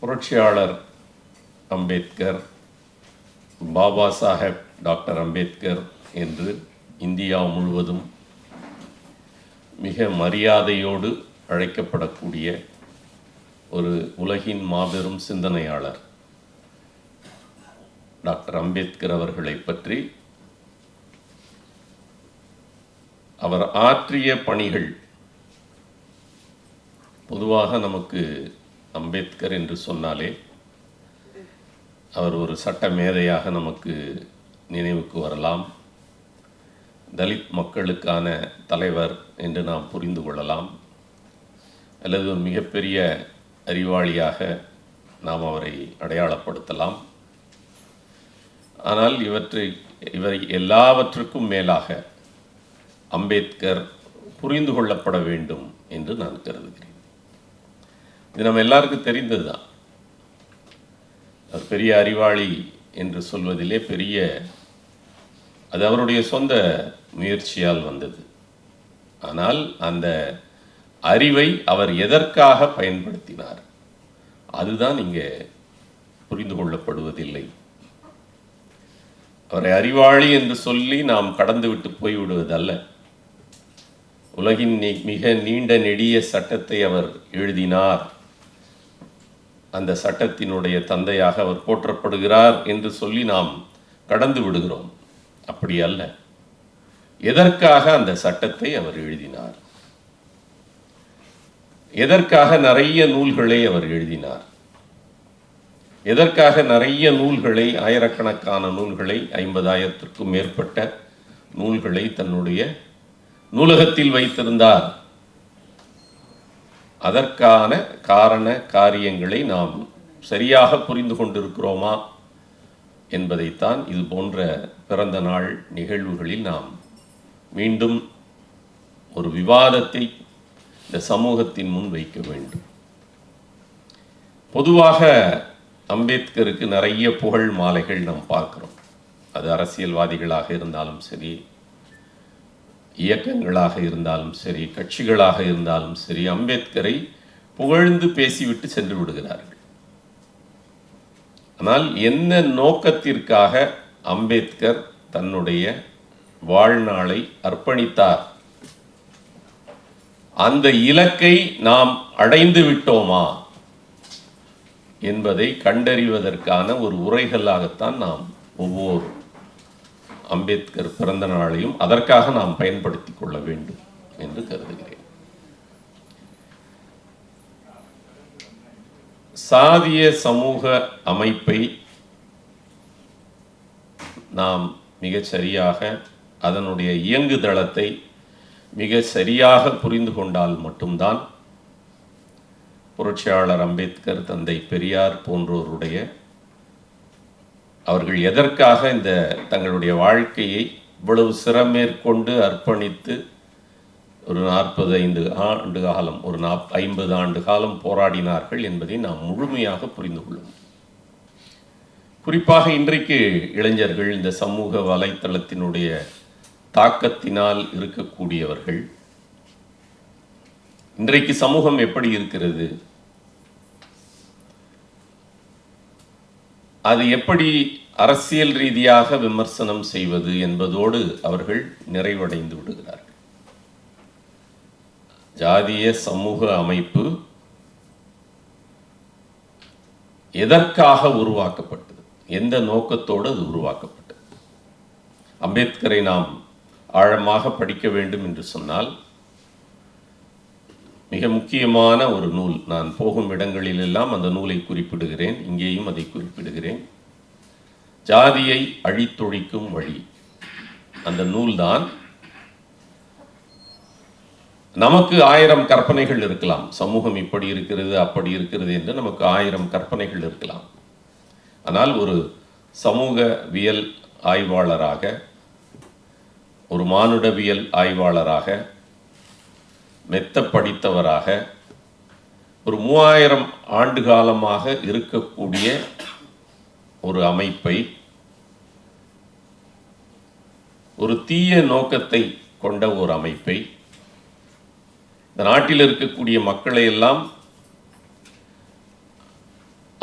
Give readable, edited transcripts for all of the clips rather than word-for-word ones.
புரட்சியாளர் அம்பேத்கர், பாபா சாஹேப் டாக்டர் அம்பேத்கர் என்று இந்தியா முழுவதும் மிக மரியாதையோடு அழைக்கப்படக்கூடிய ஒரு உலகின் மாபெரும் சிந்தனையாளர் டாக்டர் அம்பேத்கர் அவர்களை பற்றி அவர் ஆற்றிய பணிகள் பொதுவாக நமக்கு அம்பேத்கர் என்று சொன்னாலே அவர் ஒரு சட்ட மேதையாக நமக்கு நினைவுக்கு வரலாம். தலித் மக்களுக்கான தலைவர் என்று நாம் புரிந்து கொள்ளலாம், அல்லது ஒரு மிகப்பெரிய அறிவாளியாக நாம் அவரை அடையாளப்படுத்தலாம். ஆனால் இவர் எல்லாவற்றுக்கும் மேலாக அம்பேத்கர் புரிந்து கொள்ளப்பட வேண்டும் என்று நான் கருதுகிறேன். இது நம்ம எல்லாருக்கும் தெரிந்தது தான். அவர் பெரிய அறிவாளி என்று சொல்வதிலே அது அவருடைய சொந்த முயற்சியால் வந்தது. ஆனால் அந்த அறிவை அவர் எதற்காக பயன்படுத்தினார் அதுதான் இங்கே புரிந்து கொள்ளப்படுவதில்லை. அவரை அறிவாளி என்று சொல்லி நாம் கடந்துவிட்டு போய்விடுவதல்ல. உலகின் மிக நீண்ட நெடிய சட்டத்தை அவர் எழுதினார், அந்த சட்டத்தினுடைய தந்தையாக அவர் போற்றப்படுகிறார் என்று சொல்லி நாம் கடந்து விடுகிறோம். அப்படி அல்ல. எதற்காக அந்த சட்டத்தை அவர் எழுதினார், எதற்காக நிறைய நூல்களை அவர் எழுதினார், எதற்காக நிறைய நூல்களை, ஆயிரக்கணக்கான நூல்களை, 50,000க்கும் மேற்பட்ட நூல்களை தன்னுடைய நூலகத்தில் வைத்திருந்தார். அதற்கான காரண காரியங்களை நாம் சரியாக புரிந்து கொண்டிருக்கிறோமா என்பதைத்தான் இது போன்ற பிறந்த நாள் நிகழ்வுகளில் நாம் மீண்டும் ஒரு விவாதத்தை இந்த சமூகத்தின் முன் வைக்க வேண்டும். பொதுவாக அம்பேத்கருக்கு நிறைய புகழ் மாலைகள் நாம் பார்க்கிறோம். அது அரசியல்வாதிகளாக இருந்தாலும் சரி, இயக்கங்களாக இருந்தாலும் சரி, கட்சிகளாக இருந்தாலும் சரி, அம்பேத்கரை புகழ்ந்து பேசிவிட்டு சென்று விடுகிறார்கள். ஆனால் என்ன நோக்கத்திற்காக அம்பேத்கர் தன்னுடைய வாழ்நாளை அர்ப்பணித்தார், அந்த இலக்கை நாம் அடைந்து விட்டோமா என்பதை கண்டறிவதற்கான ஒரு உரைகளாகத்தான் நாம் ஒவ்வொரு அம்பேத்கர் பிறந்த நாளையும் அதற்காக நாம் பயன்படுத்திக் கொள்ள வேண்டும் என்று கருதுகிறேன். சாதிய சமூக அமைப்பை நாம் மிக சரியாக, அதனுடைய இயங்குதளத்தை மிக சரியாக புரிந்து கொண்டால் மட்டும்தான் புரட்சியாளர் அம்பேத்கர், தந்தை பெரியார் போன்றோருடைய அவர்கள் எதற்காக இந்த தங்களுடைய வாழ்க்கையை இவ்வளவு சிரமேற்கொண்டு அர்ப்பணித்து ஒரு 45 ஆண்டு காலம், ஒரு 50 ஆண்டு காலம் போராடினார்கள் என்பதை நாம் முழுமையாக புரிந்து கொள்ளும். குறிப்பாக இன்றைக்கு இளைஞர்கள் இந்த சமூக வலைத்தளத்தினுடைய தாக்கத்தினால் இருக்கக்கூடியவர்கள், இன்றைக்கு சமூகம் எப்படி இருக்கிறது, அது எப்படி அரசியல் ரீதியாக விமர்சனம் செய்வது என்பதோடு அவர்கள் நிறைவடைந்து விடுகிறார்கள். ஜாதிய சமூக அமைப்பு எதற்காக உருவாக்கப்பட்டது, எந்த நோக்கத்தோடு அது உருவாக்கப்பட்டது? அம்பேத்கரை நாம் ஆழமாக படிக்க வேண்டும் என்று சொன்னால் மிக முக்கியமான ஒரு நூல், நான் போகும் இடங்களிலெல்லாம் அந்த நூலை குறிப்பிடுகிறேன், இங்கேயும் அதை குறிப்பிடுகிறேன், ஜாதியை அழித்தொழிக்கும் வழி. அந்த நூல்தான். நமக்கு 1000 கற்பனைகள் இருக்கலாம், சமூகம் இப்படி இருக்கிறது அப்படி இருக்கிறது என்று நமக்கு 1000 கற்பனைகள் இருக்கலாம். ஆனால் ஒரு சமூகவியல் ஆய்வாளராக, ஒரு மானுடவியல் ஆய்வாளராக, மெத்த படித்தவராக, ஒரு 3000 ஆண்டு காலமாக இருக்கக்கூடிய ஒரு அமைப்பை, ஒரு தீய நோக்கத்தை கொண்ட ஒரு அமைப்பை, இந்த நாட்டில் இருக்கக்கூடிய மக்களை எல்லாம்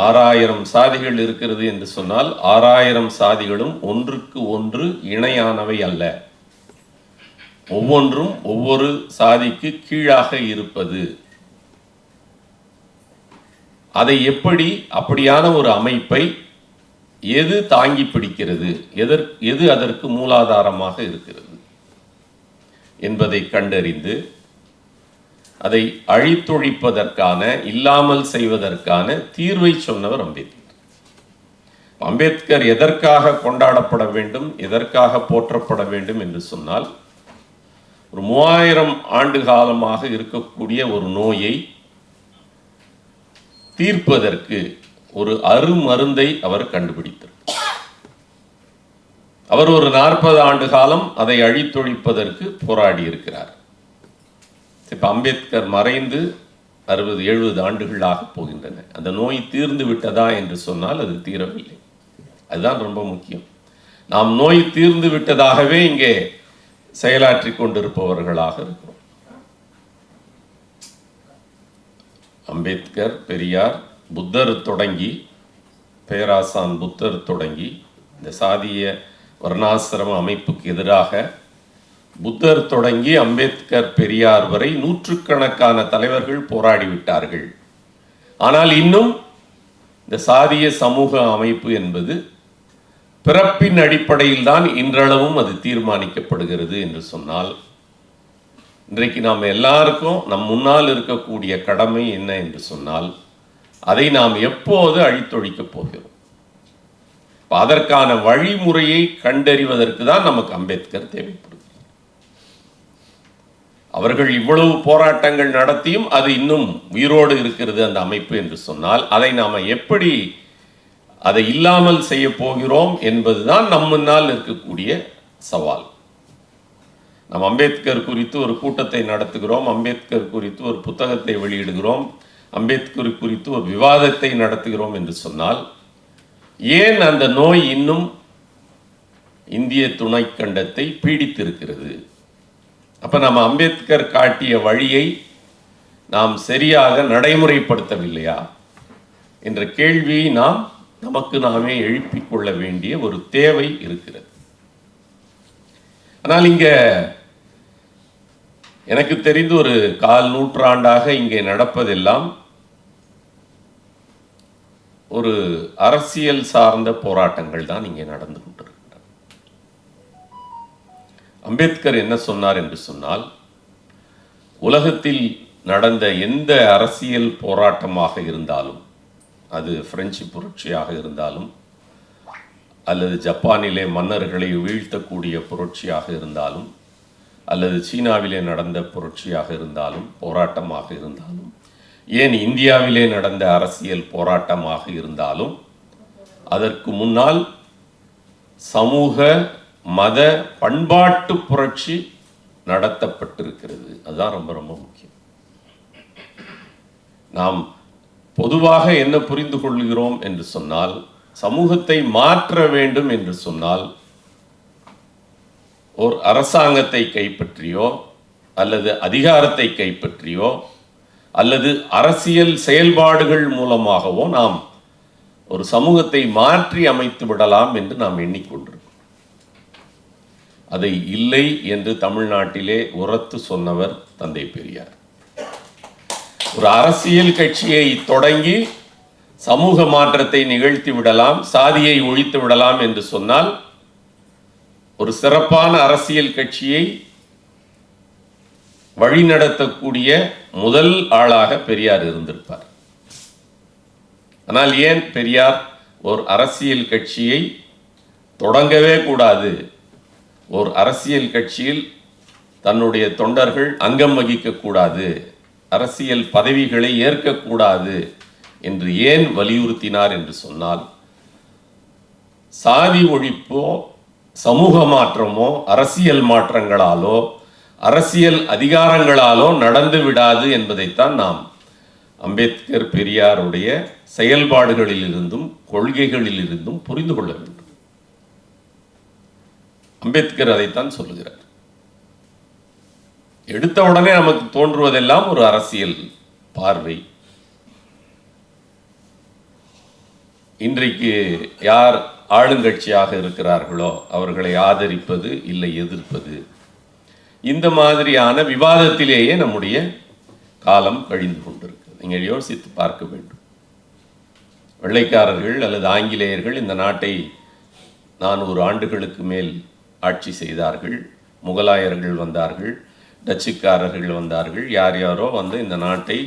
6000 சாதிகள் இருக்கிறது என்று சொன்னால் 6000 சாதிகளும் ஒன்றுக்கு ஒன்று இணையானவை அல்ல. ஒவ்வொன்றும் ஒவ்வொரு சாதிக்கு கீழாக இருப்பது. அதை அப்படியான ஒரு அமைப்பை எது தாங்கி பிடிக்கிறது, எது அதற்கு மூலாதாரமாக இருக்கிறது என்பதை கண்டறிந்து அதை அழித்தொழிப்பதற்கான, இல்லாமல் செய்வதற்கான தீர்வை சொன்னவர் அம்பேத்கர். அம்பேத்கர் எதற்காக கொண்டாடப்பட வேண்டும், எதற்காக போற்றப்பட வேண்டும் என்று சொன்னால், ஒரு 3000 ஆண்டு காலமாக இருக்கக்கூடிய ஒரு நோயை தீர்ப்பதற்கு ஒரு அருமருந்தை அவர் கண்டுபிடித்தார். அவர் ஒரு 40 ஆண்டு காலம் அதை அழித்தொழிப்பதற்கு போராடி இருக்கிறார். இப்ப அம்பேத்கர் மறைந்து 60-70 ஆண்டுகள் ஆக போகின்றன. அந்த நோய் தீர்ந்து விட்டதா என்று சொன்னால் அது தீரவில்லை. அதுதான் ரொம்ப முக்கியம். நாம் நோய் தீர்ந்து விட்டதாகவே இங்கே செயலாற்றி கொண்டிருப்பவர்களாக இருக்கிறோம். அம்பேத்கர், பெரியார், புத்தர் தொடங்கி, பேராசான் புத்தர் தொடங்கி, இந்த சாதிய வர்ணாசிரம அமைப்புக்கு எதிராக புத்தர் தொடங்கி அம்பேத்கர், பெரியார் வரை நூற்றுக்கணக்கான தலைவர்கள் போராடிவிட்டார்கள். ஆனால் இன்னும் இந்த சாதிய சமூக அமைப்பு என்பது பிறப்பின் அடிப்படையில் தான் இன்றளவும் அது தீர்மானிக்கப்படுகிறது என்று சொன்னால், இன்றைக்கு நாம் எல்லாருக்கும் நம் முன்னால் இருக்கக்கூடிய கடமை என்ன என்று சொன்னால், அதை நாம் எப்போது அழித்தொழிக்கப் போகிறோம்? அதற்கான வழிமுறையை கண்டறிவதற்கு தான் நமக்கு அம்பேத்கர் தேவைப்படுது. அவர்கள் இவ்வளவு போராட்டங்கள் நடத்தியும் அது இன்னும் உயிரோடு இருக்கிறது அந்த அமைப்பு என்று சொன்னால், அதை நாம எப்படி அதை இல்லாமல் செய்ய போகிறோம் என்பதுதான் நம் முன்னால் இருக்கக்கூடிய சவால். நாம் அம்பேத்கர் குறித்து ஒரு கூட்டத்தை நடத்துகிறோம், அம்பேத்கர் குறித்து ஒரு புத்தகத்தை வெளியிடுகிறோம், அம்பேத்கர் குறித்து ஒரு விவாதத்தை நடத்துகிறோம் என்று சொன்னால், ஏன் அந்த நோய் இன்னும் இந்திய துணைக்கண்டத்தை பீடித்திருக்கிறது? அப்ப நம்ம அம்பேத்கர் காட்டிய வழியை நாம் சரியாக நடைமுறைப்படுத்தவில்லையா என்ற கேள்வியை நாம் நமக்கு நாமே எழுப்பிக் கொள்ள வேண்டிய ஒரு தேவை இருக்கிறது. ஆனால் இங்க எனக்கு தெரிந்து ஒரு 1/4 நூற்றாண்டாக இங்கே நடப்பதெல்லாம் ஒரு அரசியல் சார்ந்த போராட்டங்கள் தான் இங்கே நடந்து கொண்டிருக்கின்றன. அம்பேத்கர் என்ன சொன்னார் என்று சொன்னால், உலகத்தில் நடந்த எந்த அரசியல் போராட்டமாக இருந்தாலும், அது பிரெஞ்சு புரட்சியாக இருந்தாலும், அல்லது ஜப்பானிலே மன்னர்களை வீழ்த்தக்கூடிய புரட்சியாக இருந்தாலும், அல்லது சீனாவிலே நடந்த புரட்சியாக இருந்தாலும், போராட்டமாக இருந்தாலும், ஏன் இந்தியாவிலே நடந்த அரசியல் போராட்டமாக இருந்தாலும், அதற்கு முன்னால் சமூக, மத, பண்பாட்டு புரட்சி நடத்தப்பட்டிருக்கிறது. அதுதான் ரொம்ப ரொம்ப முக்கியம். நாம் பொதுவாக என்ன புரிந்து கொள்கிறோம் என்று சொன்னால், சமூகத்தை மாற்ற வேண்டும் என்று சொன்னால், ஒரு அரசாங்கத்தை கைப்பற்றியோ அல்லது அதிகாரத்தை கைப்பற்றியோ அல்லது அரசியல் செயல்பாடுகள் மூலமாகவோ நாம் ஒரு சமூகத்தை மாற்றி அமைத்து விடலாம் என்று நாம் எண்ணிக்கொண்டிருக்கிறோம். அதை இல்லை என்று தமிழ்நாட்டிலே உரத்து சொன்னவர் தந்தை பெரியார். ஒரு அரசியல் கட்சியை தொடங்கி சமூக மாற்றத்தை நிகழ்த்தி விடலாம், சாதியை ஒழித்து விடலாம் என்று சொன்னால், ஒரு சிறப்பான அரசியல் கட்சியை வழிநடத்தக்கூடிய முதல் ஆளாக பெரியார் இருந்திருப்பார். ஆனால் ஏன் பெரியார் ஒரு அரசியல் கட்சியை தொடங்கவே கூடாது, ஒரு அரசியல் கட்சியில் தன்னுடைய தொண்டர்கள் அங்கம் வகிக்கக்கூடாது, அரசியல் பதவிகளை ஏற்கக்கூடாது என்று ஏன் வலியுறுத்தினார் என்று சொன்னால், சாதி ஒழிப்போ சமூக மாற்றமோ அரசியல் மாற்றங்களாலோ அரசியல் அதிகாரங்களாலோ நடந்து விடாது என்பதைத்தான் நாம் அம்பேத்கர், பெரியாருடைய செயல்பாடுகளிலிருந்தும் கொள்கைகளிலிருந்தும் புரிந்து கொள்ள வேண்டும். அம்பேத்கர் அதைத்தான் சொல்லுகிறார். எடுத்த உடனே நமக்கு தோன்றுவதெல்லாம் ஒரு அரசியல் பார்வை. இன்றைக்கு யார் ஆளுங்கட்சியாக இருக்கிறார்களோ அவர்களை ஆதரிப்பது இல்லை எதிர்ப்பது, இந்த மாதிரியான விவாதத்திலேயே நம்முடைய காலம் கழிந்து கொண்டிருக்கு. நீங்கள் யோசித்து பார்க்க வேண்டும். வெள்ளைக்காரர்கள் அல்லது ஆங்கிலேயர்கள் இந்த நாட்டை 400 ஆண்டுகளுக்கு மேல் ஆட்சி செய்தார்கள். முகலாயர்கள் வந்தார்கள், டச்சுக்காரர்கள் வந்தார்கள், யார் யாரோ வந்து இந்த நாட்டை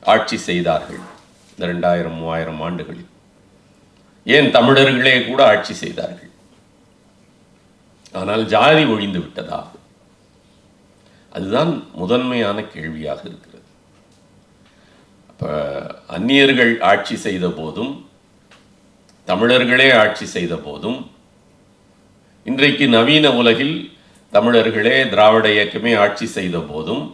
ஆட்சி செய்தார்கள். இந்த 2000-3000 ஆண்டுகளில் ஏன் தமிழர்களே கூட ஆட்சி செய்தார்கள். ஆனால் ஜாதி ஒழிந்து விட்டதா? அதுதான் முதன்மையான கேள்வியாக இருக்கிறது. அப்போ அந்நியர்கள் ஆட்சி செய்த போதும் தமிழர்களே ஆட்சி செய்த போதும், இன்றைக்கு நவீன உலகில் தமிழர்களே திராவிட இயக்கமே ஆட்சி செய்த போதும்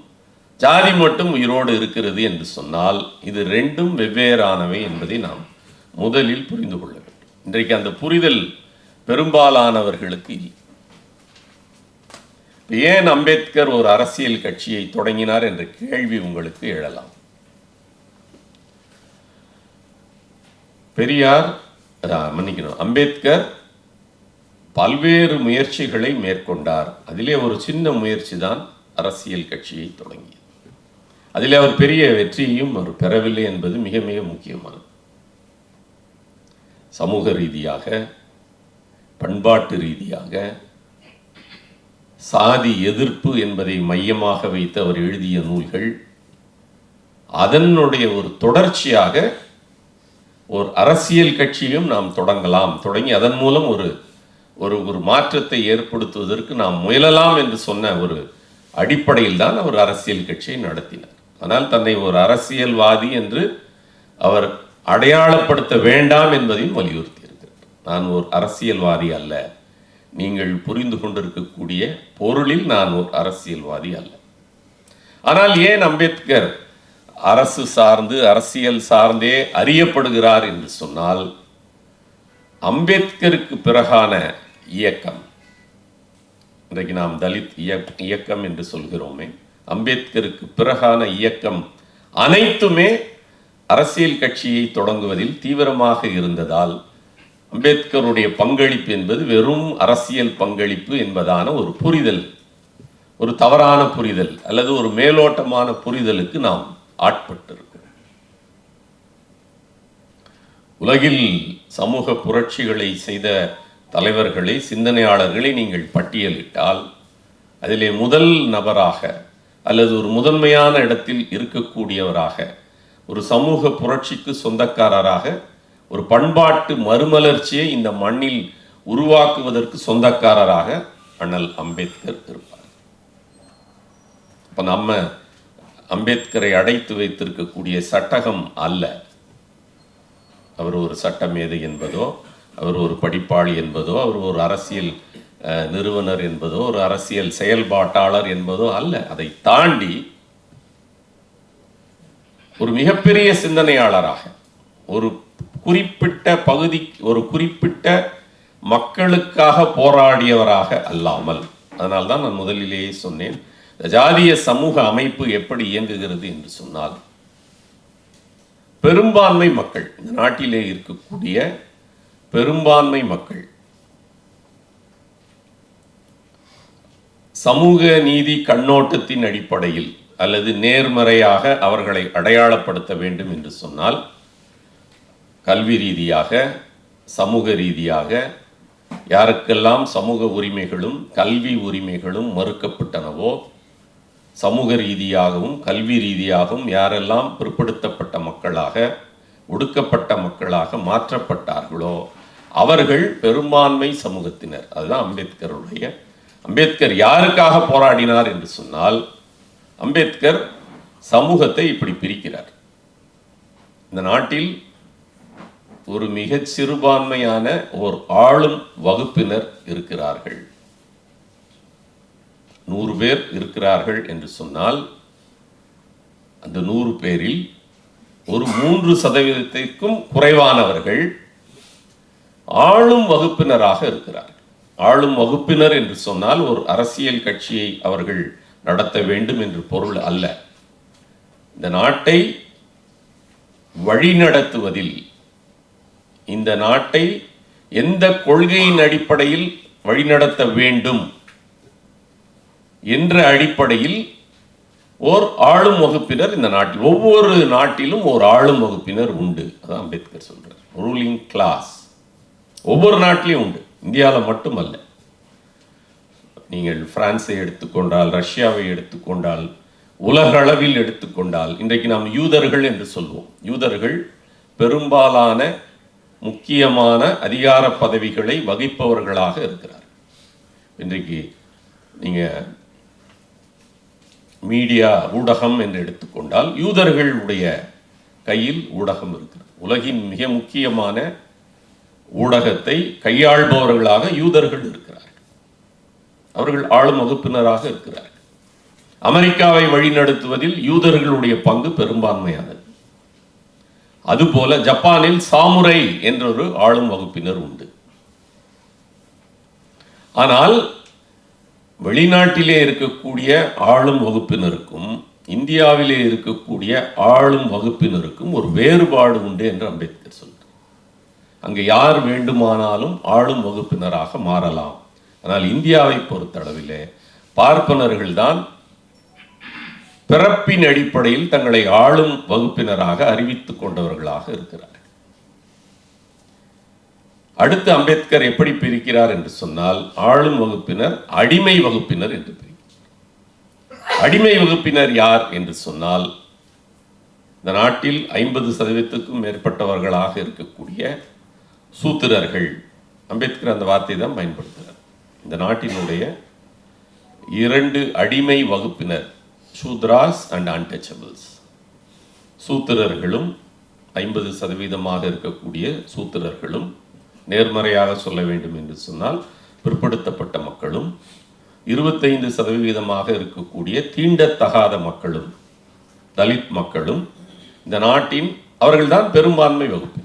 ஜாதி மட்டும் உயிரோடு இருக்கிறது என்று சொன்னால் இது ரெண்டும் வெவ்வேறானவை என்பதை நாம் முதலில் புரிந்து கொள்ள வேண்டும். இன்றைக்கு அந்த புரிதல் பெரும்பாலானவர்களுக்கு இல்லை. ஏன் அம்பேத்கர் ஒரு அரசியல் கட்சியை தொடங்கினார் என்ற கேள்வி உங்களுக்கு எழலாம். பெரியார் மன்னிக்கணும், அம்பேத்கர் பல்வேறு முயற்சிகளை மேற்கொண்டார். அதிலே ஒரு சின்ன முயற்சி தான் அரசியல் கட்சியை தொடங்கியது. அதில் அவர் பெரிய வெற்றியையும் அவர் பெறவில்லை என்பது மிக மிக முக்கியமானது. சமூக ரீதியாக, பண்பாட்டு ரீதியாக, சாதி எதிர்ப்பு என்பதை மையமாக வைத்து அவர் எழுதிய நூல்கள், அதனுடைய ஒரு தொடர்ச்சியாக ஒரு அரசியல் கட்சியும் நாம் தொடங்கி அதன் மூலம் ஒரு ஒரு மாற்றத்தை ஏற்படுத்துவதற்கு நாம் முயலலாம் என்று சொன்ன ஒரு அடிப்படையில் தான் அவர் அரசியல் கட்சியை நடத்தினார். ஆனால் தன்னை ஒரு அரசியல்வாதி என்று அவர் அடையாளப்படுத்த வேண்டாம் என்பதையும் வலியுறுத்தி இருக்கிறார். நான் ஒரு அரசியல்வாதி அல்ல, நீங்கள் புரிந்து கொண்டிருக்கக்கூடிய பொருளில் நான் ஒரு அரசியல்வாதி அல்ல. ஆனால் ஏன் அம்பேத்கர் அரசு சார்ந்து அரசியல் சார்ந்தே அறியப்படுகிறார் என்று சொன்னால், அம்பேத்கருக்கு பிறகான இயக்கம், இன்றைக்கு நாம் தலித் இயக்கம் என்று சொல்கிறோமே, அம்பேத்கருக்கு பிறகான இயக்கம் அனைத்துமே அரசியல் கட்சியை தொடங்குவதில் தீவிரமாக இருந்ததால் அம்பேத்கருடைய பங்களிப்பு என்பது வெறும் அரசியல் பங்களிப்பு என்பதான ஒரு புரிதல், ஒரு தவறான புரிதல் அல்லது ஒரு மேலோட்டமான புரிதலுக்கு நாம் ஆட்பட்டிருக்கிறோம். உலகில் சமூக புரட்சிகளை செய்த தலைவர்களை, சிந்தனையாளர்களை நீங்கள் பட்டியலிட்டால் அதிலே முதல் நபராக அல்லது ஒரு முதன்மையான இடத்தில் இருக்கக்கூடியவராக, ஒரு சமூக புரட்சிக்கு சொந்தக்காரராக, ஒரு பண்பாட்டு மறுமலர்ச்சியை இந்த மண்ணில் உருவாக்குவதற்கு சொந்தக்காரராக அண்ணல் அம்பேத்கர் இருப்பார். இப்போ நம்ம அம்பேத்கரை அடைத்து வைத்திருக்கக்கூடிய சட்டகம் அல்ல, அவர் ஒரு சட்டமேதை என்பதோ, அவர் ஒரு படிப்பாளி என்பதோ, அவர் ஒரு அரசியல் நிறுவனர் என்பதோ, ஒரு அரசியல் செயல்பாட்டாளர் என்பதோ அல்ல. அதை தாண்டி ஒரு மிகப்பெரிய சிந்தனையாளராக, ஒரு குறிப்பிட்ட பகுதி, ஒரு குறிப்பிட்ட மக்களுக்காக போராடியவராக அல்லாமல், அதனால்தான் நான் முதலிலேயே சொன்னேன், ஜாதிய சமூக அமைப்பு எப்படி இயங்குகிறது என்று சொன்னால், பெரும்பான்மை மக்கள், இந்த நாட்டிலே இருக்கக்கூடிய பெரும்பான்மை மக்கள் சமூக நீதி கண்ணோட்டத்தின் அடிப்படையில் அல்லது நேர்மறையாக அவர்களை அடையாளப்படுத்த வேண்டும் என்று சொன்னால், கல்வி ரீதியாக, சமூக ரீதியாக யாருக்கெல்லாம் சமூக உரிமைகளும் கல்வி உரிமைகளும் மறுக்கப்பட்டனவோ, சமூக ரீதியாகவும் கல்வி ரீதியாகவும் யாரெல்லாம் பிற்படுத்தப்பட்ட மக்களாக, ஒடுக்கப்பட்ட மக்களாக மாற்றப்பட்டார்களோ அவர்கள் பெரும்பான்மை சமூகத்தினர். அதுதான் அம்பேத்கர் யாருக்காக போராடினார் என்று சொன்னால், அம்பேத்கர் சமூகத்தை இப்படி பிரிக்கிறார். இந்த நாட்டில் ஒரு மிகச் சிறுபான்மையான ஒரு ஆளும் வகுப்பினர் இருக்கிறார்கள். 100 பேர் இருக்கிறார்கள் என்று சொன்னால், அந்த 100 பேரில் ஒரு 3% குறைவானவர்கள் ஆளும் வகுப்பினராக இருக்கிறார்கள். ஆளும் வகுப்பினர் என்று சொன்னால் ஒரு அரசியல் கட்சியை அவர்கள் நடத்த வேண்டும் என்று பொருள் அல்ல. இந்த நாட்டை வழிநடத்துவதில் இந்த நாட்டை எந்த கொள்கையின் அடிப்படையில் வழிநடத்த வேண்டும் என்ற அடிப்படையில் ஓர் ஆளும் வகுப்பினர் இந்த நாட்டில், ஒவ்வொரு நாட்டிலும் ஒரு ஆளும் வகுப்பினர் உண்டு. அதான் அம்பேத்கர் சொல்றார், ரூலிங் கிளாஸ் ஒவ்வொரு நாட்டிலையும் உண்டு, இந்தியாவில் மட்டுமல்ல. நீங்கள் பிரான்ஸை எடுத்துக்கொண்டால், ரஷ்யாவை எடுத்துக்கொண்டால், உலக அளவில் எடுத்துக்கொண்டால், இன்றைக்கு நாம் யூதர்கள் என்று சொல்வோம். யூதர்கள் பெரும்பாலான முக்கியமான அதிகார பதவிகளை வகிப்பவர்களாக இருக்கிறார். இன்றைக்கு நீங்கள் மீடியா, ஊடகம் என்று எடுத்துக்கொண்டால் யூதர்களுடைய கையில் ஊடகம் இருக்கிறது. உலகின் மிக முக்கியமான ஊடகத்தை கையாள்பவர்களாக யூதர்கள் இருக்கிறார்கள். அவர்கள் ஆளும் வகுப்பினராக இருக்கிறார்கள். அமெரிக்காவை வழிநடத்துவதில் யூதர்களுடைய பங்கு பெரும்பான்மையானது. அதுபோல ஜப்பானில் சாமுரை என்ற ஒரு ஆளும் வகுப்பினர் உண்டு. ஆனால் வெளிநாட்டிலே இருக்கக்கூடிய ஆளும் வகுப்பினருக்கும் இந்தியாவிலே இருக்கக்கூடிய ஆளும் வகுப்பினருக்கும் ஒரு வேறுபாடு உண்டு என்று அம்பேத்கர் சொல்றார். அங்கு யார் வேண்டுமானாலும் ஆளும் வகுப்பினராக மாறலாம். ஆனால் இந்தியாவை பொறுத்தளவிலே பார்ப்பனர்கள் தான் பிறப்பின் அடிப்படையில் தங்களை ஆளும் வகுப்பினராக அறிவித்துக் கொண்டவர்களாக இருக்கிறார். அடுத்து அம்பேத்கர் எப்படி பிரிக்கிறார் என்று சொன்னால், ஆளும் வகுப்பினர், அடிமை வகுப்பினர் என்று பிரிக்கிறார். அடிமை வகுப்பினர் யார் என்று சொன்னால், இந்த நாட்டில் 50% மேற்பட்டவர்களாக இருக்கக்கூடிய சூத்திரர்கள். அம்பேத்கர் அந்த வார்த்தை தான் பயன்படுத்துகிறார். இந்த நாட்டினுடைய 2 அடிமை வகுப்பினர், சூத்ராஸ் அண்ட் அன்டச்சபிள்ஸ். சூத்திரர்களும் 50% இருக்கக்கூடிய சூத்திரர்களும், நேர்மறையாக சொல்ல வேண்டும் என்று சொன்னால் பிற்படுத்தப்பட்ட மக்களும், 25% இருக்கக்கூடிய தீண்டத்தகாத மக்களும், தலித் மக்களும் இந்த நாட்டின் அவர்கள்தான் பெரும்பான்மை வகுப்பினர்.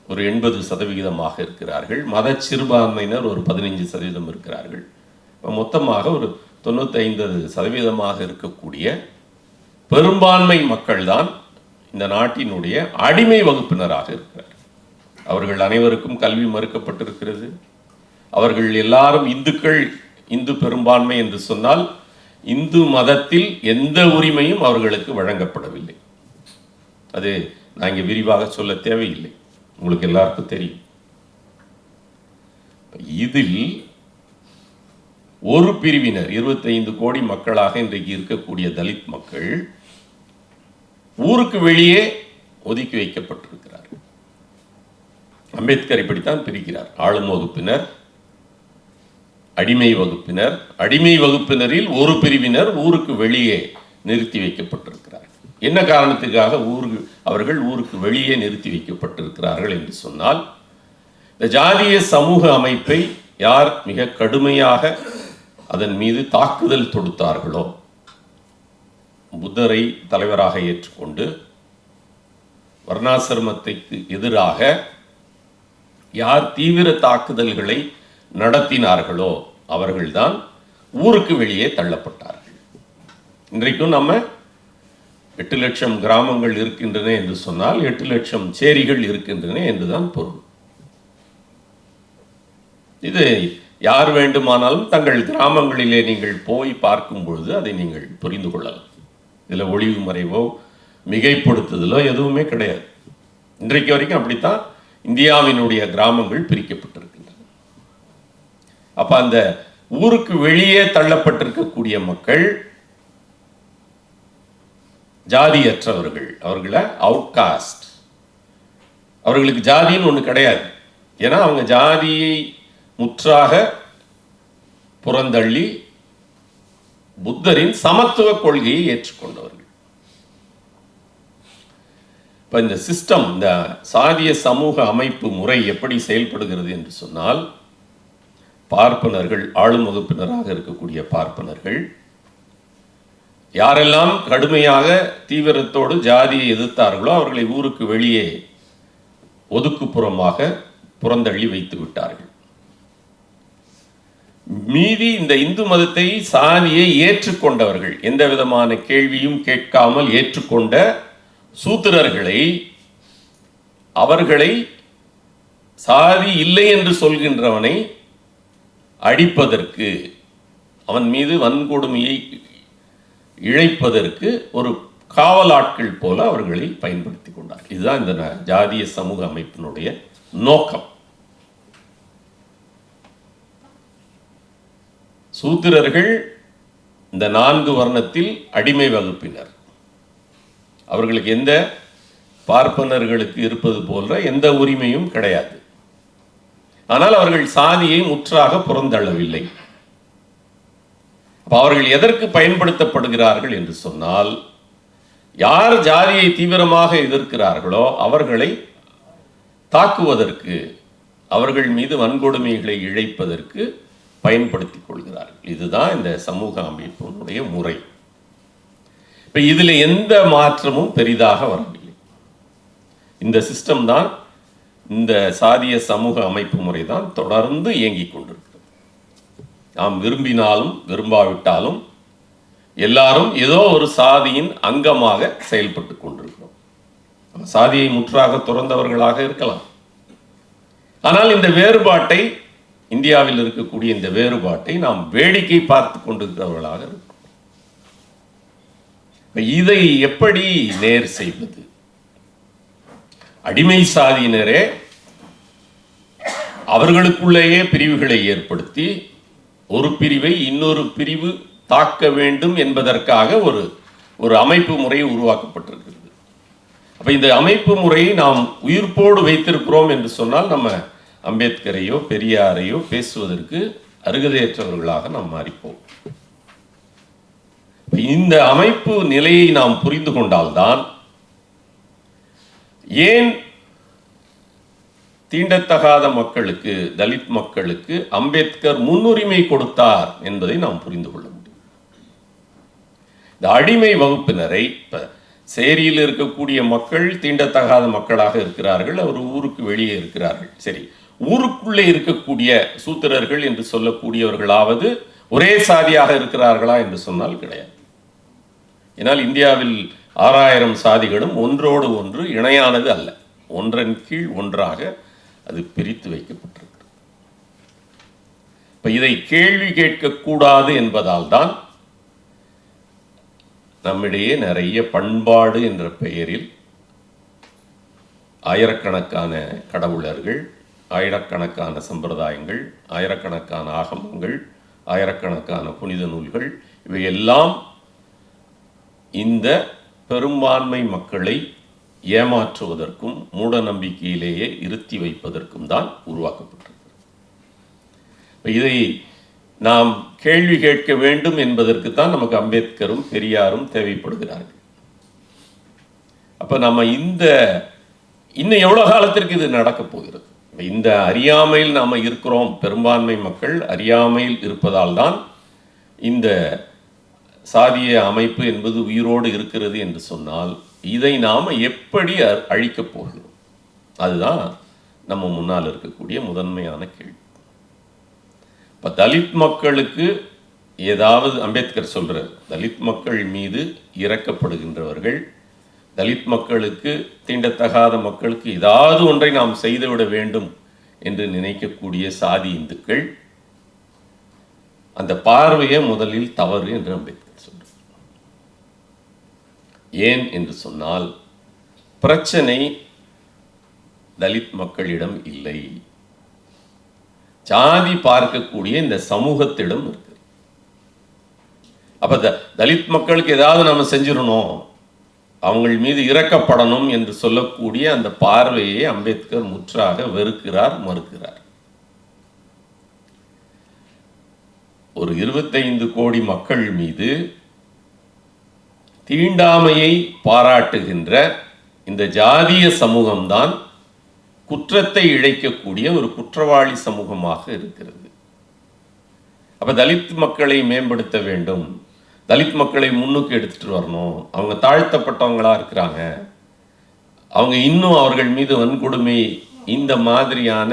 ஒரு 80% இருக்கிறார்கள். மத சிறுபான்மையினர் ஒரு 15% இருக்கிறார்கள். மொத்தமாக ஒரு 95% இருக்கக்கூடிய பெரும்பான்மை மக்கள் தான் இந்த நாட்டினுடைய அடிமை வகுப்பினராக இருக்கிறார். அவர்கள் அனைவருக்கும் கல்வி மறுக்கப்பட்டிருக்கிறது. அவர்கள் எல்லாரும் இந்துக்கள். இந்து பெரும்பான்மை என்று சொன்னால் இந்து மதத்தில் எந்த உரிமையும் அவர்களுக்கு வழங்கப்படவில்லை. அது நான் இங்கே விரிவாக சொல்ல தேவையில்லை, உங்களுக்கு எல்லாருக்கும் தெரியும். இதில் ஒரு பிரிவினர், 25 கோடி மக்களாக இன்றைக்கு இருக்கக்கூடிய தலித் மக்கள் ஊருக்கு வெளியே ஒதுக்கி வைக்கப்பட்டிருக்கிறார். அம்பேத்கர் இப்படித்தான் பிரிக்கிறார். ஆளும் வகுப்பினர், அடிமை வகுப்பினர். அடிமை வகுப்பினரில் ஒரு பிரிவினர் ஊருக்கு வெளியே நிறுத்தி வைக்கப்பட்டிருக்கிறார். என்ன காரணத்துக்காக அவர்கள் ஊருக்கு வெளியே நிறுத்தி வைக்கப்பட்டிருக்கிறார்கள் என்று சொன்னால், இந்த ஜாதிய சமூக அமைப்பை யார் மிக கடுமையாக அதன் மீது தாக்குதல் தொடுத்தார்களோ, புத்தரை தலைவராக ஏற்றுக்கொண்டு வர்ணாசிரமத்துக்கு எதிராக யார் தீவிர தாக்குதல்களை நடத்தினார்களோ அவர்கள்தான் ஊருக்கு வெளியே தள்ளப்பட்டார்கள். இன்றைக்கும் நம்ம 8 லட்சம் கிராமங்கள் இருக்கின்றன என்று சொன்னால் 8 லட்சம் சேரிகள் இருக்கின்றன என்றுதான் பொருள். இது யார் வேண்டுமானாலும் தங்கள் கிராமங்களிலே நீங்கள் போய் பார்க்கும் பொழுது அதை நீங்கள் புரிந்து கொள்ளலாம். இதில் ஒளிவு மறைவோ மிகைப்படுத்துதலோ எதுவுமே கிடையாது. இன்றைக்கு வரைக்கும் அப்படித்தான் இந்தியாவினுடைய கிராமங்கள் பிரிக்கப்பட்டிருக்கின்றன. அப்ப அந்த ஊருக்கு வெளியே தள்ளப்பட்டிருக்கக்கூடிய மக்கள் ஜாதியற்றவர்கள், அவர்களை அவுட்காஸ்ட். அவர்களுக்கு ஜாதின்னு ஒன்று கிடையாது. ஏன்னா அவங்க ஜாதியை முற்றாக புறந்தள்ளி புத்தரின் சமத்துவ கொள்கையை ஏற்றுக்கொண்டவர்கள். இப்ப இந்த சிஸ்டம், இந்த சாதிய சமூக அமைப்பு முறை எப்படி செயல்படுகிறது என்று சொன்னால், பார்ப்பனர்கள், ஆளும் வகுப்பினராக இருக்கக்கூடிய பார்ப்பனர்கள் யாரெல்லாம் கடுமையாக தீவிரத்தோடு ஜாதியை எதிர்த்தார்களோ அவர்களை ஊருக்கு வெளியே ஒதுக்குப்புறமாக புறந்தள்ளி வைத்து விட்டார்கள். மீதி இந்த இந்து மதத்தை, சாதியை ஏற்றுக்கொண்டவர்கள், எந்த விதமான கேள்வியும் கேட்காமல் ஏற்றுக்கொண்ட சூத்திரர்களை அவர்களை சாதி இல்லை என்று சொல்கின்றவனை அடிப்பதற்கு, அவன் மீது வன்கொடுமையை இழைப்பதற்கு ஒரு காவலாட்கள் போல அவர்களை பயன்படுத்தி கொண்டார். இதுதான் இந்த ஜாதிய சமூக அமைப்பினுடைய நோக்கம். சூத்திரர்கள் இந்த 4 வர்ணத்தில் அடிமை வகுப்பினர். அவர்களுக்கு எந்த பார்ப்பனர்களுக்கு இருப்பது போன்ற எந்த உரிமையும் கிடையாது. ஆனால் அவர்கள் சாதியை முற்றாக புறந்தள்ளவில்லை. அவர்கள் எதற்கு பயன்படுத்தப்படுகிறார்கள் என்று சொன்னால், யார் ஜாதியை தீவிரமாக எதிர்க்கிறார்களோ அவர்களை தாக்குவதற்கு, அவர்கள் மீது வன்கொடுமைகளை இழைப்பதற்கு பயன்படுத்திக் கொள்கிறார்கள். இதுதான் இந்த சமூக அமைப்பினுடைய முறை. இப்ப இதுல எந்த மாற்றமும் பெரிதாக வரவில்லை. இந்த சிஸ்டம் தான், இந்த சாதிய சமூக அமைப்பு முறை தான் தொடர்ந்து இயங்கிக் கொண்டிருக்கிறது. நாம் விரும்பினாலும் விரும்பாவிட்டாலும் எல்லாரும் ஏதோ ஒரு சாதியின் அங்கமாக செயல்பட்டு கொண்டிருக்கிறோம். சாதியை முற்றாக துறந்தவர்களாக இருக்கலாம். ஆனால் இந்த வேறுபாட்டை, இந்தியாவில் இருக்கக்கூடிய இந்த வேறுபாட்டை நாம் வேடிக்கை பார்த்து கொண்டிருக்கிறவர்களாக இருக்கிறோம். இதை எப்படி நேர் செய்வது? அடிமை சாதியினரே அவர்களுக்குள்ளேயே பிரிவுகளை ஏற்படுத்தி ஒரு பிரிவை இன்னொரு பிரிவு தாக்க வேண்டும் என்பதற்காக ஒரு அமைப்பு முறை உருவாக்கப்பட்டிருக்கிறது. அப்ப இந்த அமைப்பு முறையை நாம் உயிர்ப்போடு வைத்திருக்கிறோம் என்று சொன்னால் நம்ம அம்பேத்கரையோ பெரியாரையோ பேசுவதற்கு அருகதையற்றவர்களாக நாம் மாறிப்போம். இந்த அமைப்பு நிலையை நாம் புரிந்து கொண்டால்தான் ஏன் தீண்டத்தகாத மக்களுக்கு, தலித் மக்களுக்கு அம்பேத்கர் முன்னுரிமை கொடுத்தார் என்பதை நாம் புரிந்து கொள்ள முடியும். இந்த அடிமை வகுப்பினரை, சேரியில் இருக்கக்கூடிய மக்கள் தீண்டத்தகாத மக்களாக இருக்கிறார்கள், அவர் ஊருக்கு வெளியே இருக்கிறார்கள். சரி, ஊருக்குள்ளே இருக்கக்கூடிய சூத்திரர்கள் என்று சொல்லக்கூடியவர்களாவது ஒரே சாதியாக இருக்கிறார்களா என்று சொன்னால் கிடையாது. ஏனால் இந்தியாவில் 6000 சாதிகளும் ஒன்றோடு ஒன்று இணையானது அல்ல. ஒன்றன் கீழ் ஒன்றாக அது பிரித்து வைக்கப்பட்டிருக்கு. இப்ப இதை கேள்வி கேட்கக்கூடாது என்பதால் தான் நம்மிடையே நிறைய பண்பாடு என்ற பெயரில் ஆயிரக்கணக்கான கடவுளர்கள், ஆயிரக்கணக்கான சம்பிரதாயங்கள், ஆயிரக்கணக்கான ஆகமங்கள், ஆயிரக்கணக்கான புனித நூல்கள், இவையெல்லாம் இந்த பெரும்பான்மை மக்களை ஏமாற்றுவதற்கும் மூட நம்பிக்கையிலேயே இருத்தி வைப்பதற்கும் தான் உருவாக்கப்பட்டிருக்கிறது. இதை நாம் கேள்வி கேட்க வேண்டும் என்பதற்கு தான் நமக்கு அம்பேத்கரும் பெரியாரும் தேவைப்படுகிறார்கள். அப்ப நம்ம இன்னும் எவ்வளவு காலத்திற்கு இது நடக்கப் போகிறது? இந்த அறியாமையில் நாம இருக்கிறோம். பெரும்பான்மை மக்கள் அறியாமையில் இருப்பதால் தான் இந்த சாதிய அமைப்பு என்பது உயிரோடு இருக்கிறது என்று சொன்னால் இதை நாம் எப்படி அழிக்கப் போகிறோம்? அதுதான் நம்ம முன்னால் இருக்கக்கூடிய முதன்மையான கேள்வி. இப்போ தலித் மக்களுக்கு ஏதாவது, அம்பேத்கர் சொல்றார், தலித் மக்கள் மீது இறக்கப்படுகின்றவர்கள், தலித் மக்களுக்கு, தீண்டத்தகாத மக்களுக்கு ஏதாவது ஒன்றை நாம் செய்துவிட வேண்டும் என்று நினைக்கக்கூடிய சாதி இந்துக்கள், அந்த பார்வையை முதலில் தவறு என்று அம்பேத்கர் சொல்றார். ஏன் என்று சொன்னால், பிரச்சனை தலித் மக்களிடம் இல்லை, ஜாதி பார்க்கக்கூடிய இந்த சமூகத்திடம் இருக்கு. அப்ப தலித் மக்களுக்கு ஏதாவது நம்ம செஞ்சிடணும், அவங்கள் மீது இறக்கப்படணும் என்று சொல்லக்கூடிய அந்த பார்வையை அம்பேத்கர் முற்றாக வெறுக்கிறார், மறுக்கிறார். ஒரு 25 கோடி மக்கள் மீது தீண்டாமையை பாராட்டுகின்ற இந்த ஜாதிய சமூகம்தான் குற்றத்தை இழைக்கக்கூடிய ஒரு குற்றவாளி சமூகமாக இருக்கிறது. அப்ப தலித் மக்களை மேம்படுத்த வேண்டும், தலித் மக்களை முன்னுக்கு எடுத்துட்டு வரணும், அவங்க தாழ்த்தப்பட்டவங்களா இருக்கிறாங்க, அவங்க இன்னும் அவர்கள் மீது வன்கொடுமை, இந்த மாதிரியான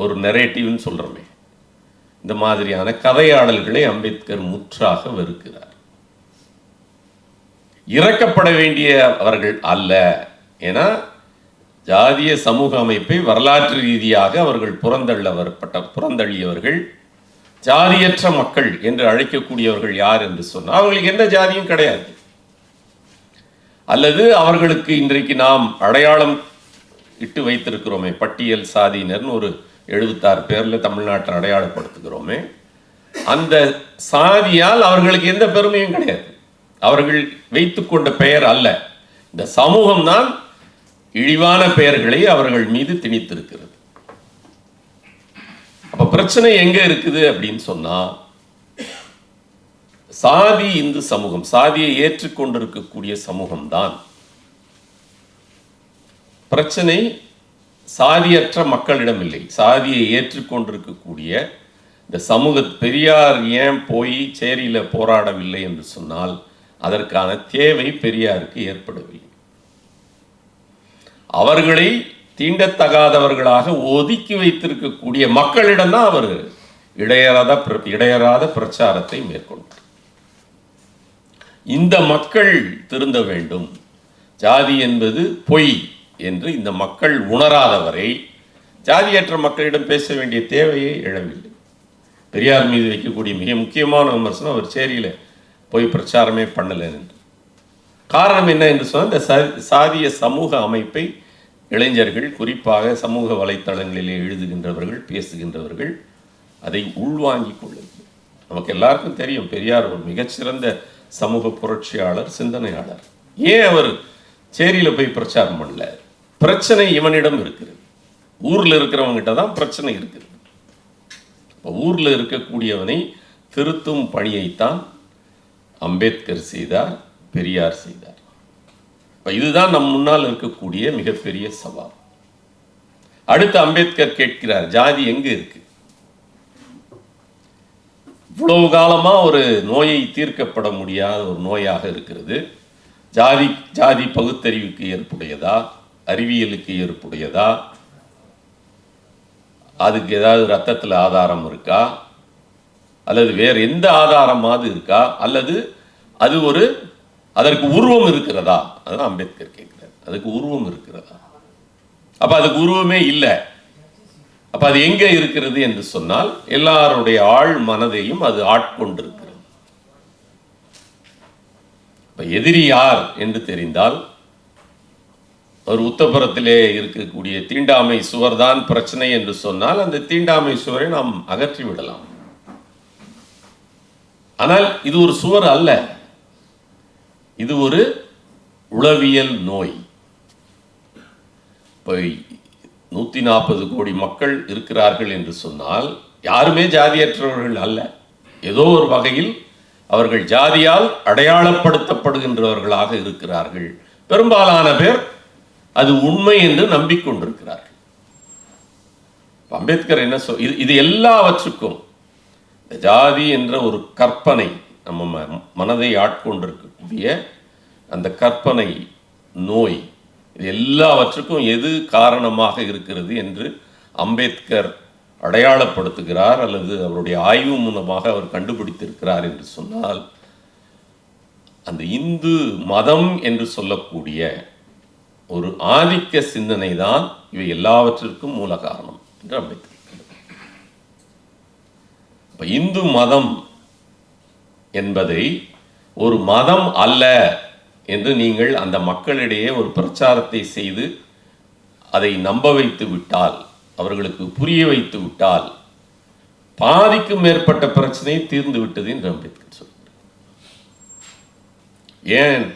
ஒரு நரேட்டிவ்னு சொல்றோமே, இந்த மாதிரியான கதையாடல்களை அம்பேத்கர் முற்றாக வெறுக்கிறார். இறக்கப்பட வேண்டிய அவர்கள் அல்ல. ஏன்னா ஜாதிய சமூக அமைப்பை வரலாற்று ரீதியாக அவர்கள் புறந்தள்ளியவர்கள். ஜாதியற்ற மக்கள் என்று அழைக்கக்கூடியவர்கள் யார் என்று சொன்னால் அவர்களுக்கு எந்த ஜாதியும் கிடையாது. அல்லது அவர்களுக்கு இன்றைக்கு நாம் அடையாளம் இட்டு வைத்திருக்கிறோமே, பட்டியல் சாதியினர்னு ஒரு 76 பேரில் தமிழ்நாட்டை அடையாளப்படுத்துகிறோமே, அந்த சாதியால் அவர்களுக்கு எந்த பெருமையும் கிடையாது. அவர்கள் வைத்துக்கொண்ட பெயர் அல்ல, இந்த சமூகம்தான் இழிவான பெயர்களை அவர்கள் மீது திணித்திருக்கிறது. அப்ப பிரச்சனை எங்க இருக்குது அப்படின்னு சொன்னா, சாதி இந்து சமூகம், சாதியை ஏற்றுக்கொண்டிருக்கக்கூடிய சமூகம்தான் பிரச்சனை. சாதியற்ற மக்களிடம் இல்லை. சாதியை ஏற்றுக்கொண்டிருக்கக்கூடிய இந்த சமூக பெரியார் ஏன் போய் சேரியில போராடவில்லை என்று சொன்னால் அதற்கான தேவை பெரியாருக்கு ஏற்படவில்லை. அவர்களை தீண்டத்தகாதவர்களாக ஒதுக்கி வைத்திருக்கக்கூடிய மக்களிடம் தான் அவர் இடையறாத பிரச்சாரத்தை மேற்கொண்டார். இந்த மக்கள் திருந்த வேண்டும், ஜாதி என்பது பொய் என்று இந்த மக்கள் உணராதவரை ஜாதியற்ற மக்களிடம் பேச வேண்டிய தேவையை எழவில்லை. பெரியார் மீது வைக்கக்கூடிய மிக முக்கியமான விமர்சனம் அவர் சேரியில் போய் பிரச்சாரமே பண்ணலை என்று. காரணம் என்ன என்று சொன்னால், இந்த சாதிய சமூக அமைப்பை இளைஞர்கள், குறிப்பாக சமூக வலைத்தளங்களிலே எழுதுகின்றவர்கள், பேசுகின்றவர்கள் அதை உள்வாங்கிக் கொள்ளுங்கள். நமக்கு எல்லாருக்கும் தெரியும், பெரியார் ஒரு மிகச்சிறந்த சமூக புரட்சியாளர், சிந்தனையாளர். ஏன் அவர் சேரியில் போய் பிரச்சாரம் பண்ணல? பிரச்சனை இவனிடம் இருக்கிறது. ஊரில் இருக்கிறவங்கிட்ட தான் பிரச்சனை இருக்குது. இப்போ ஊரில் இருக்கக்கூடியவனை திருத்தும் பணியைத்தான் அம்பேத்கர் செய்தார், பெரியார் செய்தார். இப்போ இதுதான் நம் முன்னால் இருக்கக்கூடிய மிகப்பெரிய சவால். அடுத்து அம்பேத்கர் கேட்கிறார், ஜாதி எங்க இருக்கு? இவ்வளவு காலமா ஒரு நோயை தீர்க்கப்பட முடியாத ஒரு நோயாக இருக்கிறது. ஜாதி பகுத்தறிவுக்கு ஏற்புடையதா, அறிவியலுக்கு ஏற்புடையதா, அதுக்கு ஏதாவது ரத்தத்தில் ஆதாரம் இருக்கா, அல்லது வேறு எந்த ஆதாரமாவது இருக்கா, அல்லது அதற்கு உருவம் இருக்கிறதா? அதான் அம்பேத்கர் கேட்கிறார். அதுக்கு உருவம் இருக்கிறதா? அப்ப அதுக்கு உருவமே இல்லை. அப்ப அது எங்க இருக்கிறது என்று சொன்னால் எல்லாருடைய ஆழ் மனதையும் அது ஆட்கொண்டிருக்கிறது. இப்ப எதிரி யார் என்று தெரிந்தால், ஒரு உத்தப்புறத்திலே இருக்கக்கூடிய தீண்டாமை சுவர் தான் பிரச்சனை என்று சொன்னால் அந்த தீண்டாமை சுவரை நாம் அகற்றி விடலாம். ஆனால் இது ஒரு சுவர் அல்ல, இது ஒரு உளவியல் நோய். இப்போ 140 கோடி மக்கள் இருக்கிறார்கள் என்று சொன்னால் யாருமே ஜாதியற்றவர்கள் அல்ல. ஏதோ ஒரு வகையில் அவர்கள் ஜாதியால் அடையாளப்படுத்தப்படுகின்றவர்களாக இருக்கிறார்கள். பெரும்பாலான பேர் அது உண்மை என்று நம்பிக்கொண்டிருக்கிறார்கள். அம்பேத்கர் என்ன இது எல்லாவற்றுக்கும் ஜாதி என்ற ஒரு கற்பனை நம்ம மனதை ஆட்கொண்டிருக்கக்கூடிய அந்த கற்பனை நோய், இது எல்லாவற்றுக்கும் எது காரணமாக இருக்கிறது என்று அம்பேத்கர் அடையாளப்படுத்துகிறார், அல்லது அவருடைய ஆய்வு மூலமாக அவர் கண்டுபிடித்திருக்கிறார் என்று சொன்னால், அந்த இந்து மதம் என்று சொல்லக்கூடிய ஒரு ஆதிக்க சிந்தனை தான் இவை எல்லாவற்றிற்கும் மூல காரணம் என்று அம்பேத்கர். இந்து மதம் என்பதை ஒரு மதம் அல்ல என்று நீங்கள் அந்த மக்களிடையே ஒரு பிரச்சாரத்தை செய்து அதை நம்ப வைத்து விட்டால், அவர்களுக்கு புரிய வைத்து விட்டால், பாதிக்கும் மேற்பட்ட பிரச்சனை தீர்ந்து விட்டது என்று அம்பேத்கர் சொல்கிறார். ஏன்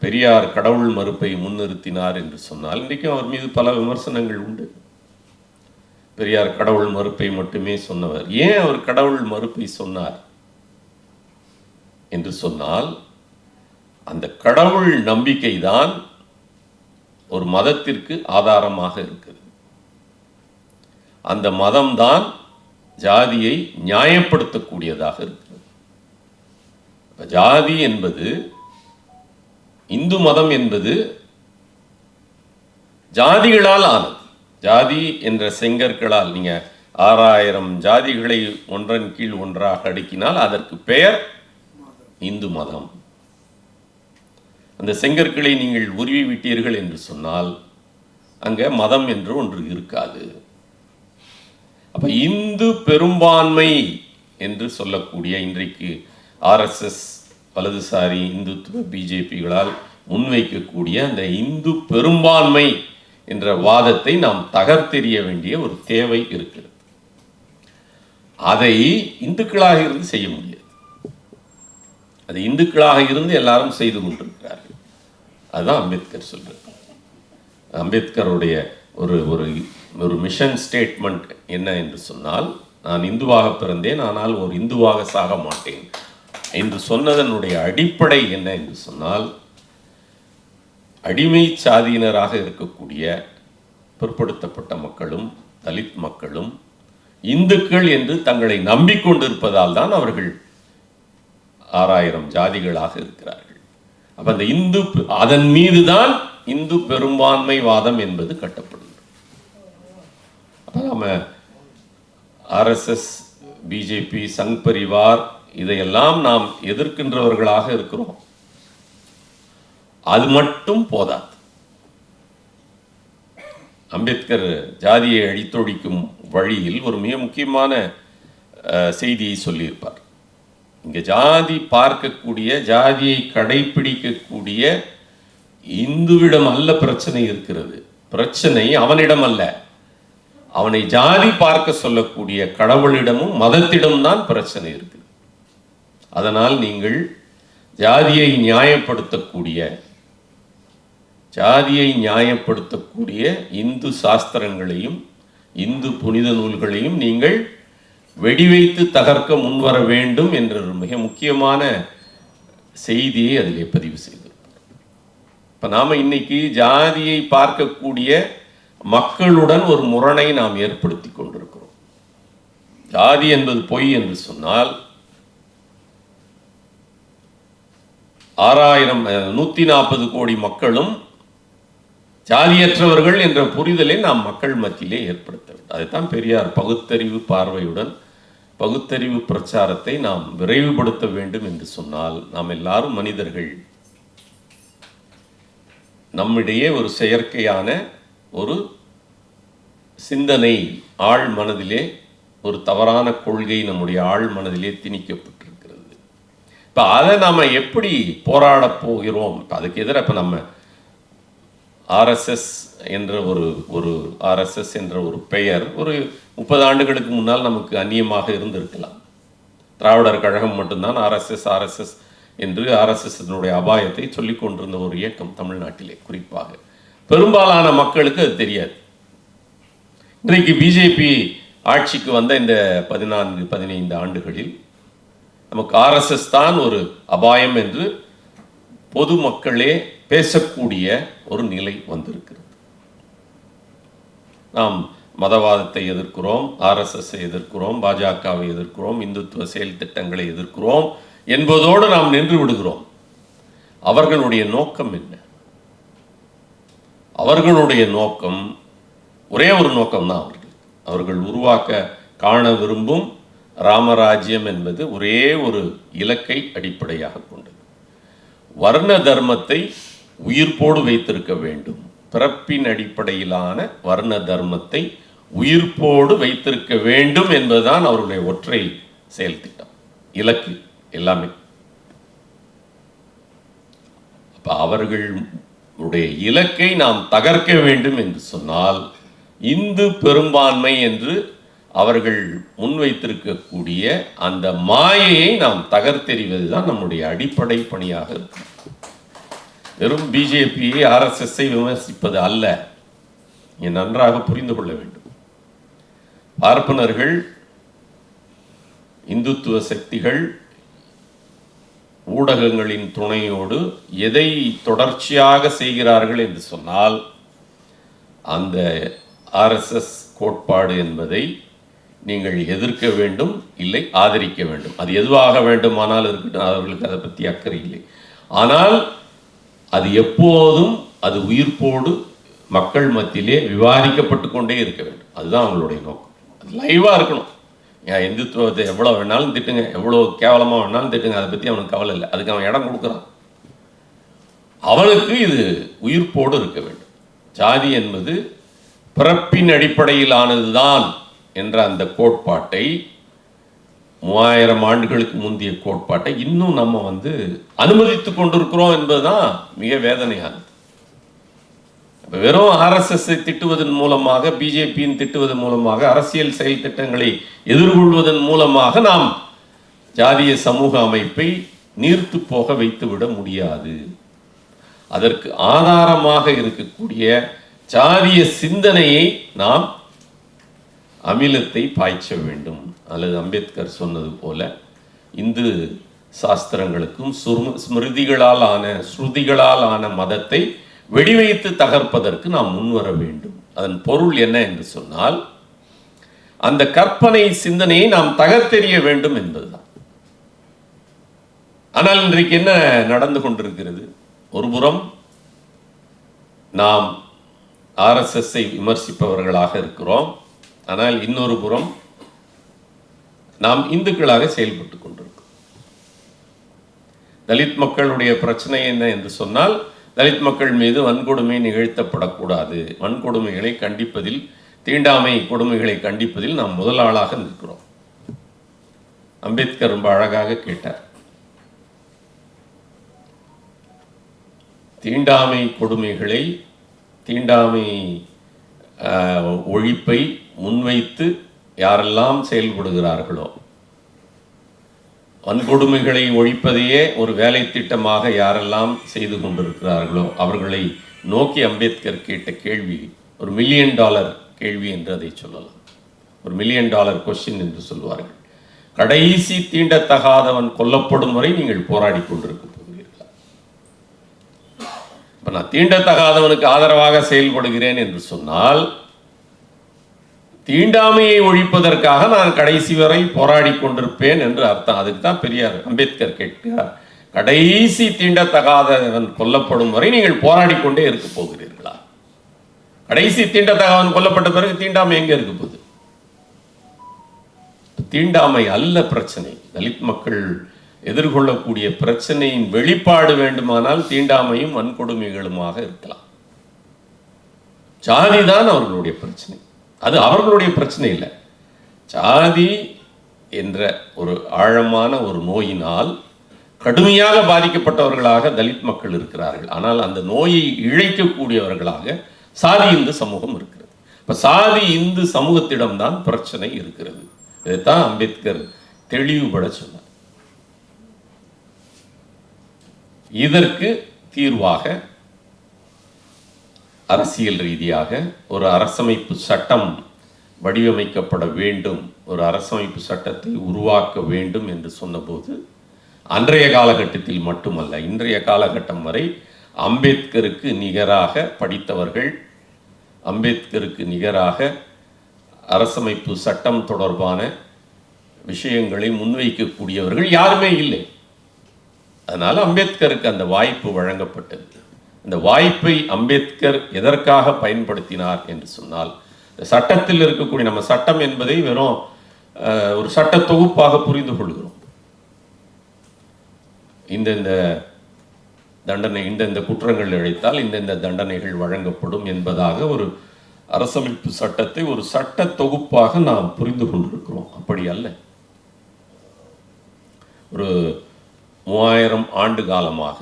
பெரியார் கடவுள் மறுப்பை முன்னிறுத்தினார் என்று சொன்னால், இன்றைக்கும் அவர் மீது பல விமர்சனங்கள் உண்டு. பெரியார் கடவுள் மறுப்பை மட்டுமே சொன்னவர். ஏன் அவர் கடவுள் மறுப்பை சொன்னார் என்று சொன்னால், அந்த கடவுள் நம்பிக்கை தான் ஒரு மதத்திற்கு ஆதாரமாக இருக்கிறது. அந்த மதம்தான் ஜாதியை நியாயப்படுத்தக்கூடியதாக இருக்கிறது. ஜாதி என்பது, இந்து மதம் என்பது ஜாதிகளால் ஆனது. ஜாதி என்ற செங்கற்களால் நீங்க 6000 ஜாதிகளை ஒன்றன் கீழ் ஒன்றாக அடுக்கினால் அதற்கு பெயர் இந்து மதம். அந்த செங்கற்களை நீங்கள் உருவி விட்டீர்கள் என்று சொன்னால் அங்கே மதம் என்று ஒன்று இருக்காது. அப்போ இந்து பெரும்பான்மை என்று சொல்லக்கூடிய இன்றைக்கு ஆர்எஸ்எஸ் வலதுசாரி இந்துத்துவ பிஜேபிகளால் முன்வைக்கக்கூடிய அந்த இந்து பெரும்பான்மை என்ற வாதத்தை நாம் தகர்த்தெறிய வேண்டிய ஒரு தேவை இருக்கிறது. அதை இந்துக்களாக இருந்து செய்ய முடியாது. அது இந்துக்களாக இருந்து எல்லாரும் செய்து கொண்டிருக்கிறார்கள். அதுதான் அம்பேத்கர் சொல்றார். அம்பேத்கருடைய ஒரு ஒரு ஒரு மிஷன் ஸ்டேட்மெண்ட் என்ன என்று சொன்னால், நான் இந்துவாக பிறந்தேன், ஆனால் ஒரு இந்துவாக சாக மாட்டேன் என்று சொன்னதனுடைய அடிப்படை என்ன என்று சொன்னால், அடிமை சாதியினராக இருக்கக்கூடிய பிற்படுத்தப்பட்ட மக்களும் தலித் மக்களும் இந்துக்கள் என்று தங்களை நம்பிக்கொண்டிருப்பதால் தான் அவர்கள் 6000 ஜாதிகளாக இருக்கிறார்கள். அப்ப அந்த இந்து அதன் மீதுதான் இந்து பெரும்பான்மை வாதம் என்பது கட்டப்படுகிறது. அப்ப நம்ம ஆர்எஸ்எஸ், பிஜேபி, சங் பரிவார் இதையெல்லாம் நாம் எதிர்க்கின்றவர்களாக இருக்கிறோம். அது மட்டும் போதாது. அம்பேத்கர் ஜாதியை அழித்தொழிக்கும் வழியில் ஒரு மிக முக்கியமான செய்தியை சொல்லியிருப்பார். இங்கே ஜாதி பார்க்கக்கூடிய, ஜாதியை கடைபிடிக்கக்கூடிய இந்துவிடம் அல்ல பிரச்சனை இருக்கிறது. பிரச்சனை அவனிடம் அல்ல, அவனை ஜாதி பார்க்க சொல்லக்கூடிய கடவுளிடமும் மதத்திடம் தான் பிரச்சனை இருக்குது. அதனால் நீங்கள் ஜாதியை நியாயப்படுத்தக்கூடிய இந்து சாஸ்திரங்களையும் இந்து புனித நூல்களையும் நீங்கள் வெடிவைத்து தகர்க்க முன்வர வேண்டும் என்ற ஒரு மிக முக்கியமான செய்தியை அதிலே பதிவு செய்திருப்பார். இப்போ நாம் இன்னைக்கு ஜாதியை பார்க்கக்கூடிய மக்களுடன் ஒரு முரணை நாம் ஏற்படுத்தி கொண்டிருக்கிறோம். ஜாதி என்பது பொய் என்று சொன்னால் 140 கோடி மக்களும் ஜாதியற்றவர்கள் என்ற புரிதலை நாம் மக்கள் மத்தியிலே ஏற்படுத்த வேண்டும். அதைத்தான் பெரியார் பகுத்தறிவு பார்வையுடன் பகுத்தறிவு பிரச்சாரத்தை நாம் விரைவுபடுத்த வேண்டும் என்று சொன்னால், நாம் எல்லாரும் மனிதர்கள், நம்மிடையே ஒரு செயற்கையான ஒரு சிந்தனை ஆழ் மனதிலே, ஒரு தவறான கொள்கை நம்முடைய ஆழ் மனதிலே திணிக்கப்பட்டிருக்கிறது. இப்போ அதை நாம் எப்படி போராட போகிறோம்? இப்போ அதுக்கு எதிராக இப்போ நம்ம ஆர்எஸ்எஸ் என்ற ஆர்எஸ்எஸ் என்ற ஒரு பெயர் ஒரு 30 ஆண்டுகளுக்கு முன்னால் நமக்கு அந்நியமாக இருந்திருக்கலாம். திராவிடர் கழகம் மட்டும்தான் ஆர்எஸ்எஸ் என்று ஆர்எஸ்எஸ்னுடைய அபாயத்தை சொல்லிக் கொண்டிருந்த ஒரு இயக்கம் தமிழ்நாட்டிலே. குறிப்பாக பெரும்பாலான மக்களுக்கு அது தெரியாது. இன்றைக்கு பிஜேபி ஆட்சிக்கு வந்த இந்த 14-15 ஆண்டுகளில் நமக்கு ஆர்எஸ்எஸ் தான் ஒரு அபாயம் என்று பொதுமக்களே பேசக்கூடிய ஒரு நிலை வந்திருக்கிறது. நாம் மதவாதத்தை எதிர்க்கிறோம், ஆர்எஸ்எஸ்ஸை எதிர்க்கிறோம், பாஜகவை எதிர்க்கிறோம், இந்துத்துவ செயல் திட்டங்களை எதிர்க்கிறோம் என்பதோடு நாம் நின்று விடுகிறோம். அவர்களுடைய நோக்கம் என்ன? அவர்களுடைய நோக்கம் ஒரே ஒரு நோக்கம்தான். அவர்கள் உருவாக்க காண விரும்பும் ராமராஜ்யம் என்பது ஒரே ஒரு இலக்கை அடிப்படையாக கொண்டது. வர்ண தர்மத்தை உயிர்ப்போடு வைத்திருக்க வேண்டும். பிறப்பின் அடிப்படையிலான வர்ண தர்மத்தை உயிர்ப்போடு வைத்திருக்க வேண்டும் என்பதுதான் அவருடைய ஒற்றை செயல் திட்டம், இலக்கு எல்லாமே. அப்ப அவர்களுடைய இலக்கை நாம் தகர்க்க வேண்டும் என்று சொன்னால், இந்து பெரும்பான்மை என்று அவர்கள் முன்வைத்திருக்கக்கூடிய அந்த மாயையை நாம் தகர்த்தெறிவதுதான் நம்முடைய அடிப்படை பணியாக இருக்கும். வெறும் பிஜேபியை ஆர்எஸ்எஸ்ஸை விமர்சிப்பது அல்ல, நீங்க நன்றாக புரிந்து கொள்ள வேண்டும். பார்ப்பனர்கள், இந்துத்துவ சக்திகள் ஊடகங்களின் துணையோடு எதை தொடர்ச்சியாக செய்கிறார்கள் என்று சொன்னால், அந்த ஆர்எஸ்எஸ் கோட்பாடு என்பதை நீங்கள் எதிர்க்க வேண்டும், இல்லை ஆதரிக்க வேண்டும். அது எதுவாக வேண்டுமானால் இருக்கட்டும், அவர்களுக்கு அதை பற்றி அக்கறை இல்லை. ஆனால் அது எப்போதும் அது உயிர்ப்போடு மக்கள் மத்தியிலே விவாதிக்கப்பட்டு கொண்டே இருக்க வேண்டும். அதுதான் அவங்களுடைய நோக்கம். அது லைவாக இருக்கணும். ஏன் இந்துத்துவத்தை எவ்வளோ வேணாலும் திட்டுங்க, எவ்வளோ கேவலமாக வேணாலும் திட்டுங்க, அதை பற்றி அவனுக்கு கவலை இல்லை. அதுக்கு அவன் இடம் கொடுக்குறான். அவனுக்கு இது உயிர்ப்போடு இருக்க வேண்டும். ஜாதி என்பது பிறப்பின் அடிப்படையிலானதுதான் என்ற அந்த கோட்பாட்டை, 3000 ஆண்டுகளுக்கு முந்தைய கோட்பாட்டை இன்னும் நம்ம அனுமதித்து கொண்டிருக்கிறோம் என்பதுதான் மிக வேதனையானது. வெறும் RSS திட்டுவதன் மூலமாக, பிஜேபியின் திட்டுவதன் மூலமாக, அரசியல் செயல் திட்டங்களை எதிர்கொள்வதன் மூலமாக நாம் ஜாதிய சமூக அமைப்பை நீர்த்து போக வைத்துவிட முடியாது. அதற்கு ஆதாரமாக இருக்கக்கூடிய ஜாதிய சிந்தனையை நாம் அமிலத்தை பாய்ச்ச வேண்டும். அல்லது அம்பேத்கர் சொன்னது போல இந்து சாஸ்திரங்களுக்கும் ஸ்ருதிகளால் ஆன மதத்தை வெடிவைத்து தகர்ப்பதற்கு நாம் முன்வர வேண்டும். அதன் பொருள் என்ன என்று சொன்னால், அந்த கற்பனை சிந்தனையை நாம் தகர்த்தெறிய வேண்டும் என்பதுதான். ஆனால் இன்றைக்கு என்ன நடந்து கொண்டிருக்கிறது? ஒருபுறம் நாம் RSSஐ விமர்சிப்பவர்களாக இருக்கிறோம், ஆனால் இன்னொரு புறம் நாம் இந்துக்களாக செயல்பட்டு கொண்டிருக்கிறோம். தலித் மக்களுடைய பிரச்சனை என்ன என்று சொன்னால், தலித் மக்கள் மீது வன்கொடுமை நிகழ்த்தப்படக்கூடாது, வன்கொடுமைகளை கண்டிப்பதில், தீண்டாமை கொடுமைகளை கண்டிப்பதில் நாம் முதல் ஆளாக நிற்கிறோம். அம்பேத்கர் ரொம்ப அழகாக கேட்டார், தீண்டாமை கொடுமைகளை, தீண்டாமை ஒழிப்பை முன்வைத்து யாரெல்லாம் செயல்படுகிறார்களோ, வன்கொடுமைகளை ஒழிப்பதையே ஒரு வேலை திட்டமாக யாரெல்லாம் செய்து கொண்டிருக்கிறார்களோ அவர்களை நோக்கி அம்பேத்கர் கேட்ட கேள்வி ஒரு $1 மில்லியன் கேள்வி என்று அதை சொல்லலாம். ஒரு $1 மில்லியன் கொஸ்டின் என்று சொல்வார்கள். கடைசி தீண்டத்தகாதவன் கொல்லப்படும் வரை நீங்கள் போராடி கொண்டிருக்க போகிறீர்களா? இப்ப நான் தீண்டத்தகாதவனுக்கு ஆதரவாக செயல்படுகிறேன் என்று சொன்னால், தீண்டாமையை ஒழிப்பதற்காக நான் கடைசி வரை போராடி கொண்டிருப்பேன் என்று அர்த்தம். அதுக்கு தான் பெரியார் அம்பேத்கர் கேட்கிறார், கடைசி தீண்டத்தகாதவன் கொல்லப்படும் வரை நீங்கள் போராடி கொண்டே இருக்க போகிறீர்களா? கடைசி தீண்டத்தகாதவன் கொல்லப்பட்ட பிறகு தீண்டாமை எங்க இருக்க போகுது? தீண்டாமை அல்ல பிரச்சனை. தலித் மக்கள் எதிர்கொள்ளக்கூடிய பிரச்சனையின் வெளிப்பாடு வேண்டுமானால் தீண்டாமையும் வன்கொடுமைகளுமாக இருக்கலாம். ஜாதி தான் அவர்களுடைய பிரச்சனை. அது அவர்களுடைய பிரச்சனை இல்லை. ஜாதி என்ற ஒரு ஆழமான ஒரு நோயினால் கடுமையாக பாதிக்கப்பட்டவர்களாக தலித் மக்கள் இருக்கிறார்கள். ஆனால் அந்த நோயை இழைக்கக்கூடியவர்களாக சாதி இந்து சமூகம் இருக்கிறது. இப்ப சாதி இந்து சமூகத்திடம்தான் பிரச்சனை இருக்கிறது. இதைத்தான் அம்பேத்கர் தெளிவுபட சொன்னார். இதற்கு தீர்வாக அரசியல் ரீதியாக ஒரு அரசமைப்பு சட்டம் வடிவமைக்கப்பட வேண்டும், ஒரு அரசமைப்பு சட்டத்தை உருவாக்க வேண்டும் என்று சொன்னபோது, அன்றைய காலகட்டத்தில் மட்டுமல்ல, இன்றைய காலகட்டம் வரை அம்பேத்கருக்கு நிகராக படித்தவர்கள், அம்பேத்கருக்கு நிகராக அரசமைப்பு சட்டம் தொடர்பான விஷயங்களை முன்வைக்கக்கூடியவர்கள் யாருமே இல்லை. அதனால் அம்பேத்கருக்கு அந்த வாய்ப்பு வழங்கப்பட்டது. அந்த வாய்ப்பை அம்பேத்கர் எதற்காக பயன்படுத்தினார் என்று சொன்னால், சட்டத்தில் இருக்கக்கூடிய, நம்ம சட்டம் என்பதை வெறும் ஒரு சட்ட தொகுப்பாக புரிந்து கொள்கிறோம். இந்த தண்டனை, இந்த குற்றங்கள் இழைத்தால் இந்த தண்டனைகள் வழங்கப்படும் என்பதாக ஒரு அரசமைப்பு சட்டத்தை ஒரு சட்ட தொகுப்பாக நாம் புரிந்து கொண்டிருக்கிறோம். அப்படி அல்ல. ஒரு 3000 ஆண்டு காலமாக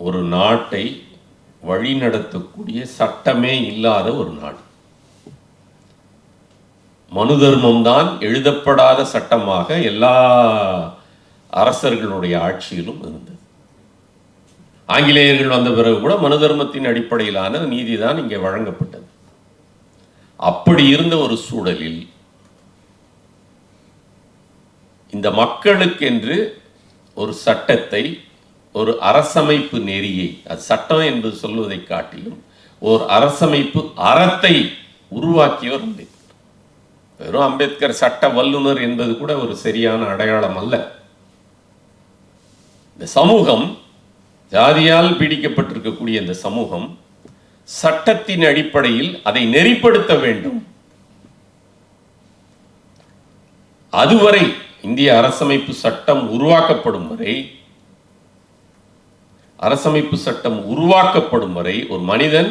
ஒரு நாட்டை வழிநடத்தக்கூடிய சட்டமே இல்லாத ஒரு நாடு. மனு தர்மம் தான் எழுதப்படாத சட்டமாக எல்லா அரசர்களுடைய ஆட்சியிலும் இருந்தது. ஆங்கிலேயர்கள் வந்த பிறகு கூட மனு தர்மத்தின் அடிப்படையிலான நீதி தான் இங்கே வழங்கப்பட்டது. அப்படி இருந்த ஒரு சூழலில் இந்த மக்களுக்கென்று ஒரு சட்டத்தை, ஒரு அரசமைப்பு நெறியை, அது சட்டம் என்று சொல்வதை காட்டிலும் ஒரு அரசமைப்பு அறத்தை உருவாக்கியவர் அம்பேத்கர். வெறும் அம்பேத்கர் சட்ட வல்லுநர் என்பது கூட ஒரு சரியான அடையாளம் அல்ல. இந்த சமூகம், ஜாதியால் பீடிக்கப்பட்டிருக்கக்கூடிய இந்த சமூகம் சட்டத்தின் அடிப்படையில் அதை நெறிப்படுத்த வேண்டும். அதுவரை, இந்திய அரசமைப்பு சட்டம் உருவாக்கப்படும் வரை அரசமைப்பு சட்டம் உருவாக்கப்படும் வரை ஒரு மனிதன்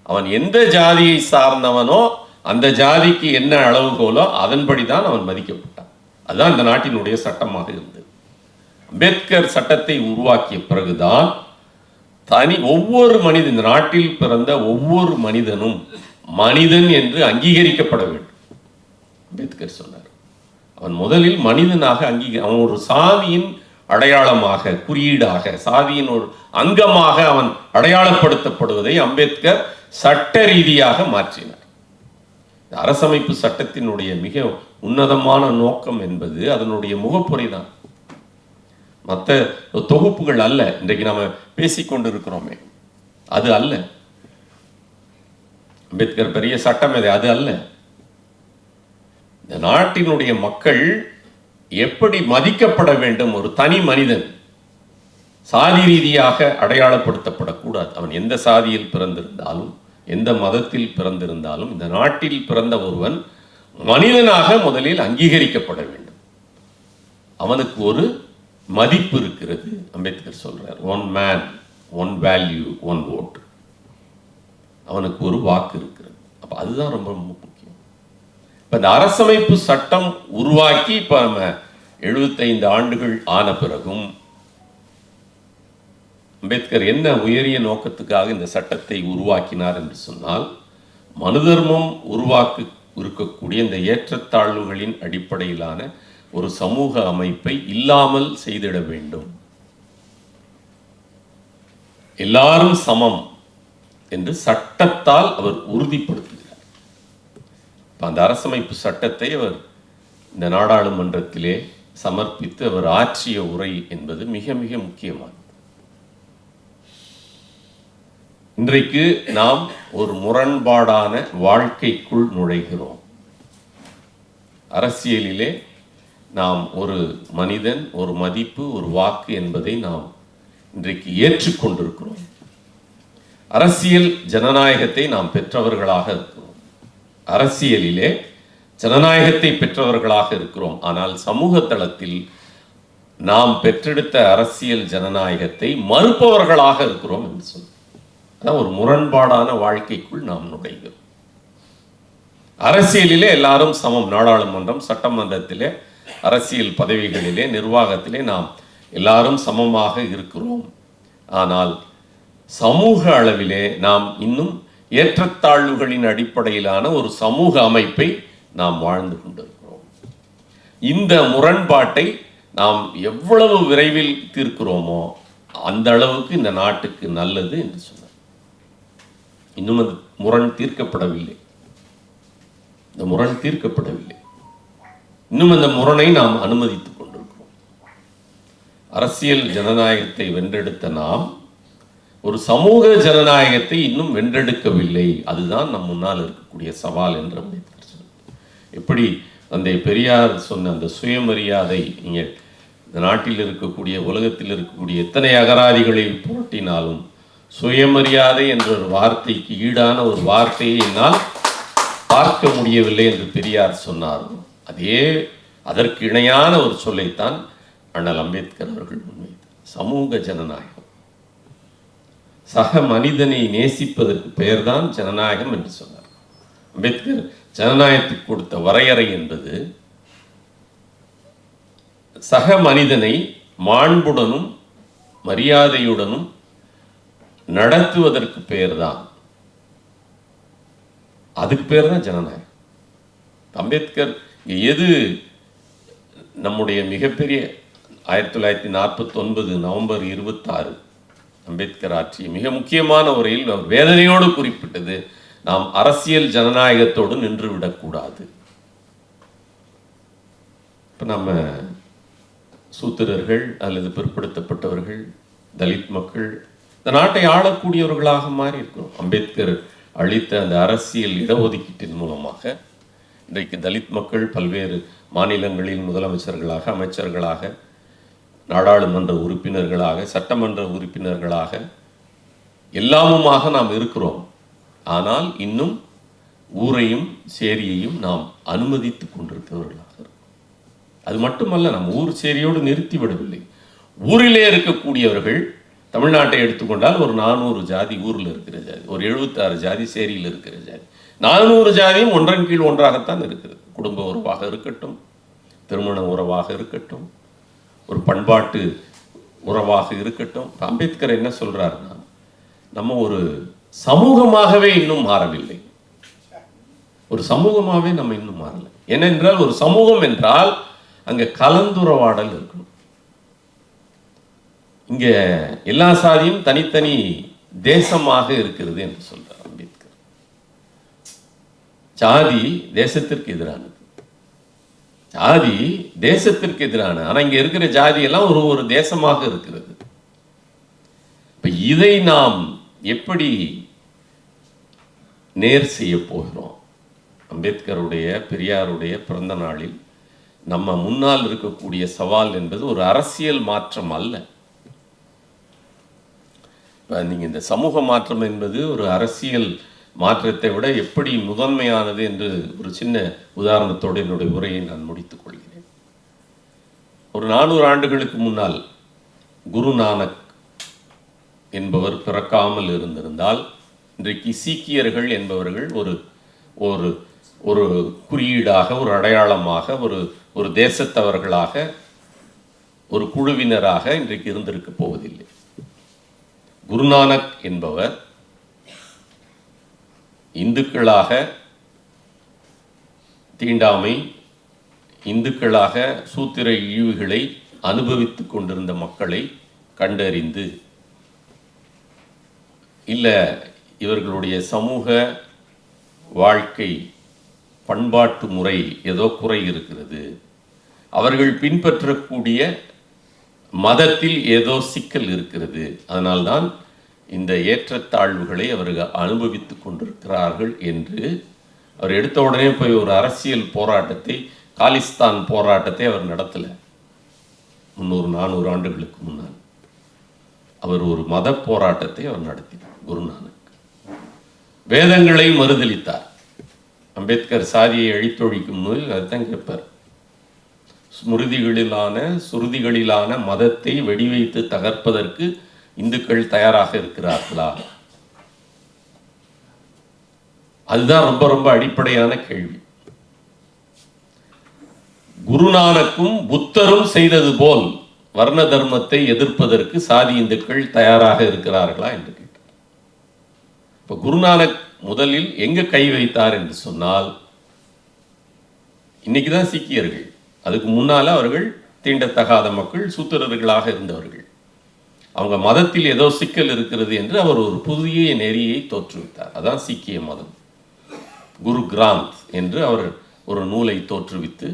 அவன் எந்த ஜாதியை சார்ந்தவனோ அந்த ஜாதிக்கு என்ன அளவுகோலோ அதன்படி தான் அவன் மதிக்கப்பட்டான். அதுதான் இந்த நாட்டினுடைய சட்டமாக இருந்தது. அம்பேத்கர் சட்டத்தை உருவாக்கிய பிறகுதான் ஒவ்வொரு மனிதன், இந்த நாட்டில் பிறந்த ஒவ்வொரு மனிதனும் மனிதன் என்று அங்கீகரிக்கப்பட வேண்டும். அம்பேத்கர் சொன்னார், அவன் முதலில் மனிதனாக அவன் ஒரு சாதியின் அடையாளமாக, குறியீடாக, சாதியின் ஒரு அங்கமாக அவன் அடையாளப்படுத்தப்படுவதை அம்பேத்கர் சட்ட ரீதியாக மாற்றினார். அரசமைப்பு சட்டத்தினுடைய மிக உன்னதமான நோக்கம் என்பது அதனுடைய முகப்புரை தான், மற்ற தொகுப்புகள் அல்ல. இன்றைக்கு நாம பேசிக்கொண்டிருக்கிறோமே அது அல்ல. அம்பேத்கர் பெரிய சட்டம் அது அல்ல. இந்த நாட்டினுடைய மக்கள் எப்படி மதிக்கப்பட வேண்டும், ஒரு தனி மனிதன் சாதி ரீதியாக அடையாளப்படுத்தப்படக்கூடாது. அவன் எந்த சாதியில் பிறந்திருந்தாலும் எந்த மதத்தில் பிறந்திருந்தாலும் இந்த நாட்டில் பிறந்த ஒருவன் மனிதனாக முதலில் அங்கீகரிக்கப்பட வேண்டும். அவனுக்கு ஒரு மதிப்பு இருக்கிறது. அம்பேத்கர் சொல்றார், one man one value one vote. அவனுக்கு ஒரு வாக்கு இருக்கிறது. அப்ப அதுதான் ரொம்ப முக்கியம். இப்ப இந்த அரசமைப்பு சட்டம் உருவாக்கி இப்ப நம்ம 75 ஆண்டுகள் ஆன பிறகும் அம்பேத்கர் என்ன உயரிய நோக்கத்துக்காக இந்த சட்டத்தை உருவாக்கினார் என்று சொன்னால், மனுதர்மம் உருவாக்க இருக்கக்கூடிய இந்த ஏற்றத்தாழ்வுகளின் அடிப்படையிலான ஒரு சமூக அமைப்பை இல்லாமல் செய்திட வேண்டும். எல்லாரும் சமம் என்று சட்டத்தால் அவர் உறுதிப்படுத்துகிறார். அந்த அரசமைப்பு சட்டத்தை அவர் இந்த நாடாளுமன்றத்திலே சமர்ப்பித்து அவர் ஆற்றிய உரை என்பது மிக மிக முக்கியமானது. இன்றைக்கு நாம் ஒரு முரண்பாடான வாழ்க்கைக்குள் நுழைகிறோம். அரசியலிலே நாம் ஒரு மனிதன், ஒரு மதிப்பு, ஒரு வாக்கு என்பதை நாம் இன்றைக்கு ஏற்றுக்கொண்டிருக்கிறோம். அரசியல் ஜனநாயகத்தை நாம் பெற்றவர்களாக இருக்கிறோம். அரசியலிலே ஜனநாயகத்தை பெற்றவர்களாக இருக்கிறோம். ஆனால் சமூக தளத்தில் நாம் பெற்றெடுத்த அரசியல் ஜனநாயகத்தை மறுப்பவர்களாக இருக்கிறோம் என்று சொல்லுவோம். அதான் ஒரு முரண்பாடான வாழ்க்கைக்குள் நாம் நுழைகிறோம். அரசியலிலே எல்லாரும் சமம். நாடாளுமன்றம், சட்டமன்றத்திலே, அரசியல் பதவிகளிலே, நிர்வாகத்திலே நாம் எல்லாரும் சமமாக இருக்கிறோம். ஆனால் சமூக அளவிலே நாம் இன்னும் ஏற்றத்தாழ்வுகளின் அடிப்படையிலான ஒரு சமூக அமைப்பை நாம் வாழ்ந்து கொண்டிருக்கிறோம். இந்த முரண்பாட்டை நாம் எவ்வளவு விரைவில் தீர்க்கிறோமோ அந்த அளவுக்கு இந்த நாட்டுக்கு நல்லது என்று சொன்னார். இன்னும் அந்த முரண் தீர்க்கப்படவில்லை. இந்த முரண் தீர்க்கப்படவில்லை. இன்னும் அந்த முரணை நாம் அனுமதித்துக் கொண்டிருக்கிறோம். அரசியல் ஜனநாயகத்தை வென்றெடுத்த நாம் ஒரு சமூக ஜனநாயகத்தை இன்னும் வென்றெடுக்கவில்லை. அதுதான் நம் முன்னால் இருக்கக்கூடிய சவால் என்று அம்பேத்கர் சொன்னார். எப்படி தந்தை பெரியார் சொன்ன அந்த சுயமரியாதை, நீங்கள் இந்த நாட்டில் இருக்கக்கூடிய, உலகத்தில் இருக்கக்கூடிய எத்தனை அகராதிகளை புரட்டினாலும் சுயமரியாதை என்ற ஒரு வார்த்தைக்கு ஈடான ஒரு வார்த்தையை என்னால் பார்க்க முடியவில்லை என்று பெரியார் சொன்னார். அதற்கு இணையான ஒரு சொல்லைத்தான் அண்ணல் அம்பேத்கர் அவர்கள் முன்வைத்தார். சமூக ஜனநாயகம். சக மனிதனை நேசிப்பதற்கு பெயர்தான் ஜனநாயகம் என்று சொன்னார். அம்பேத்கர் ஜனநாயகத்துக்கு கொடுத்த வரையறை என்பது சக மனிதனை மாண்புடனும் மரியாதையுடனும் நடத்துவதற்கு பெயர்தான். அதுக்கு பேர் தான் ஜனநாயகம். அம்பேத்கர் எது நம்முடைய மிகப்பெரிய 1949 நவம்பர் 26 அம்பேத்கர் ஆற்றிய மிக முக்கியமான உரையில் அவர் வேதனையோடு குறிப்பிட்டது, நாம் அரசியல் ஜனநாயகத்தோடு நின்று விடக்கூடாது. இப்ப நம்ம சூத்திரர்கள் அல்லது பிற்படுத்தப்பட்டவர்கள், தலித் மக்கள் இந்த நாட்டை ஆளக்கூடியவர்களாக மாறி இருக்கிறோம். அம்பேத்கர் அளித்த அந்த அரசியல் இடஒதுக்கீட்டின் மூலமாக இன்றைக்கு தலித் மக்கள் பல்வேறு மாநிலங்களில் முதலமைச்சர்களாக, அமைச்சர்களாக, நாடாளுமன்ற உறுப்பினர்களாக, சட்டமன்ற உறுப்பினர்களாக எல்லாமுமாக நாம் இருக்கிறோம். ஆனால் இன்னும் ஊரையும் சேரியையும் நாம் அனுமதித்து கொண்டிருக்கிறவர்களாக இருக்கும். அது மட்டுமல்ல, நம் ஊர் சேரியோடு நிறுத்திவிடவில்லை. ஊரிலே இருக்கக்கூடியவர்கள் தமிழ்நாட்டை எடுத்துக்கொண்டால் ஒரு 400 ஜாதி ஊரில் இருக்கிற ஜாதி, ஒரு 76 ஜாதி சேரியில் இருக்கிற ஜாதி. 400 ஜாதியும் ஒன்றன் கீழ் ஒன்றாகத்தான் இருக்கிறது. குடும்ப உறவாக இருக்கட்டும், திருமண உறவாக இருக்கட்டும், ஒரு பண்பாட்டு உறவாக இருக்கட்டும். அம்பேத்கர் என்ன சொல்றாருன்னா, நம்ம ஒரு சமூகமாகவே இன்னும் மாறவில்லை. ஒரு சமூகமாகவே நம்ம இன்னும் மாறல. ஏனென்றால் ஒரு சமூகம் என்றால் அங்க கலந்துறவாடல் இருக்கணும். இங்க எல்லா சாதியும் தனித்தனி தேசமாக இருக்கிறது என்று சொல்றார் அம்பேத்கர். ஜாதி தேசத்திற்கு எதிரானது, ஜாதி தேசத்திற்கு எதிரான, ஆனா இங்க இருக்கிற ஜாதி எல்லாம் ஒரு தேசமாக இருக்கிறது. இப்ப இதை நாம் எப்படி நேர் செய்ய போகிறோம்? அம்பேத்கருடைய பெரியாருடைய பிறந்த நாளில் நம்ம முன்னால் இருக்கக்கூடிய சவால் என்பது ஒரு அரசியல் மாற்றம் அல்ல. நீங்க இந்த சமூக மாற்றம் என்பது ஒரு அரசியல் மாற்றத்தை விட எப்படி முதன்மையானது என்று ஒரு சின்ன உதாரணத்தோடு என்னுடைய உரையை நான் முடித்துக் கொள்கிறேன். ஒரு 400 ஆண்டுகளுக்கு முன்னால் குரு நானக் என்பவர் பிறக்காமல் இருந்திருந்தால் இன்றைக்கு சீக்கியர்கள் என்பவர்கள் ஒரு ஒரு ஒரு குறியீடாக, ஒரு அடையாளமாக, ஒரு தேசத்தவர்களாக, ஒரு குழுவினராக இன்றைக்கு இருந்திருக்க போவதில்லை. குருநானக் என்பவர் இந்துக்களாக தீண்டாமை, இந்துக்களாக சூத்திர இழிவுகளை அனுபவித்துக் கொண்டிருந்த மக்களை கண்டறிந்து, இல்லை இவர்களுடைய சமூக வாழ்க்கை பண்பாட்டு முறை ஏதோ குறை இருக்கிறது, அவர்கள் பின்பற்றக்கூடிய மதத்தில் ஏதோ சிக்கல் இருக்கிறது, அதனால்தான் இந்த ஏற்றத்தாழ்வுகளை அவர்கள் அனுபவித்துக் கொண்டிருக்கிறார்கள் என்று அவர் எடுத்த உடனே போய் ஒரு அரசியல் போராட்டத்தை, காலிஸ்தான் போராட்டத்தை அவர் நடத்தல. 300-400 ஆண்டுகளுக்கு முன்னால் அவர் ஒரு மத போராட்டத்தை அவர் நடத்தினார். குருநானக் வேதங்களை மறுதலித்தார். அம்பேத்கர் சாதியை அழித்தொழிக்கும் நூலில் அதுதான் கேட்பார். சுருதிகளிலான மதத்தை வெடிவைத்து தகர்ப்பதற்கு இந்துக்கள் தயாராக இருக்கிறார்களா? அதுதான் ரொம்ப ரொம்ப அடிப்படையான கேள்வி. குருநானக்கும் புத்தரும் செய்தது போல் வர்ண தர்மத்தை எதிர்ப்பதற்கு சாதி இந்துக்கள் தயாராக இருக்கிறார்களா என்று கேட்டார். இப்ப குருநானக் முதலில் எங்க கை வைத்தார் என்று சொன்னால், இன்னைக்குதான் சீக்கியர்கள், அதுக்கு முன்னால அவர்கள் தீண்டத்தகாத மக்கள், சூத்திரர்களாக இருந்தவர்கள். அவங்க மதத்தில் ஏதோ சிக்கல் இருக்கிறது என்று அவர் ஒரு புதிய நெறியை தோற்றுவித்தார். அதான் சீக்கிய மதம். குரு கிராந்த் என்று அவர் ஒரு நூலை தோற்றுவித்து,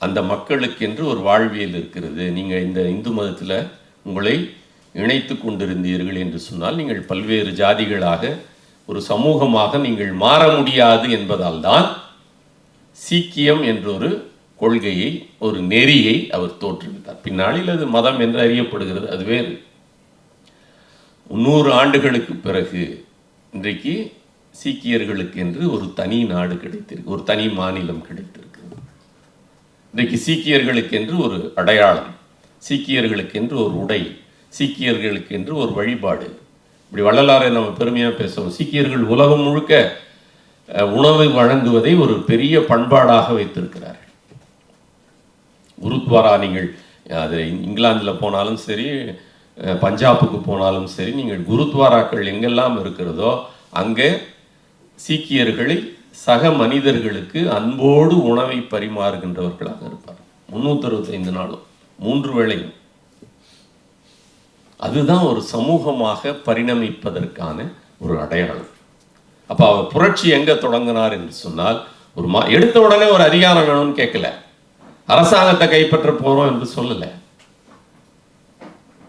அந்த மக்களுக்கென்று ஒரு வாழ்வியல் இருக்கிறது, நீங்கள் இந்த இந்து மதத்தில் உங்களை இணைத்து கொண்டிருந்தீர்கள் என்று சொன்னால் நீங்கள் பல்வேறு ஜாதிகளாக ஒரு சமூகமாக நீங்கள் மாற முடியாது என்பதால் தான் சீக்கியம் என்றொரு கொள்கையை, ஒரு நெறியை அவர் தோற்றுவித்தார். பின்னாளில் அது மதம் என்று அறியப்படுகிறது, அது வேறு. 300 ஆண்டுகளுக்கு பிறகு இன்றைக்கு சீக்கியர்களுக்கு என்று ஒரு தனி நாடு கிடைத்திருக்கு, ஒரு தனி மாநிலம் கிடைத்திருக்கு. இன்றைக்கு சீக்கியர்களுக்கு என்று ஒரு அடையாளம், சீக்கியர்களுக்கு என்று ஒரு உடை, சீக்கியர்களுக்கு என்று ஒரு வழிபாடு. இப்படி வள்ளலாரை நம்ம பெருமையாக பேசுவோம். சீக்கியர்கள் உலகம் முழுக்க உணவு வழங்குவதை ஒரு பெரிய பண்பாடாக வைத்திருக்கிறார்கள். குருத்வாரா, நீங்கள் அது இங்கிலாந்தில் போனாலும் சரி, பஞ்சாபுக்கு போனாலும் சரி, நீங்கள் குருத்வாராக்கள் எங்கெல்லாம் இருக்கிறதோ அங்கே சீக்கியர்களை சக மனிதர்களுக்கு அன்போடு உணவை பரிமாறுகின்றவர்களாக இருப்பார். 365 நாளும் 3 வேளையும். அதுதான் ஒரு சமூகமாக பரிணமிப்பதற்கான ஒரு அடையாளம். அப்ப அவர் புரட்சி எங்க தொடங்கினார் என்று சொன்னால், ஒரு எடுத்த உடனே ஒரு அதிகாரம் வேணும்னு கேட்கல, அரசாங்கத்தை கைப்பற்ற போறோம் என்று சொல்லல.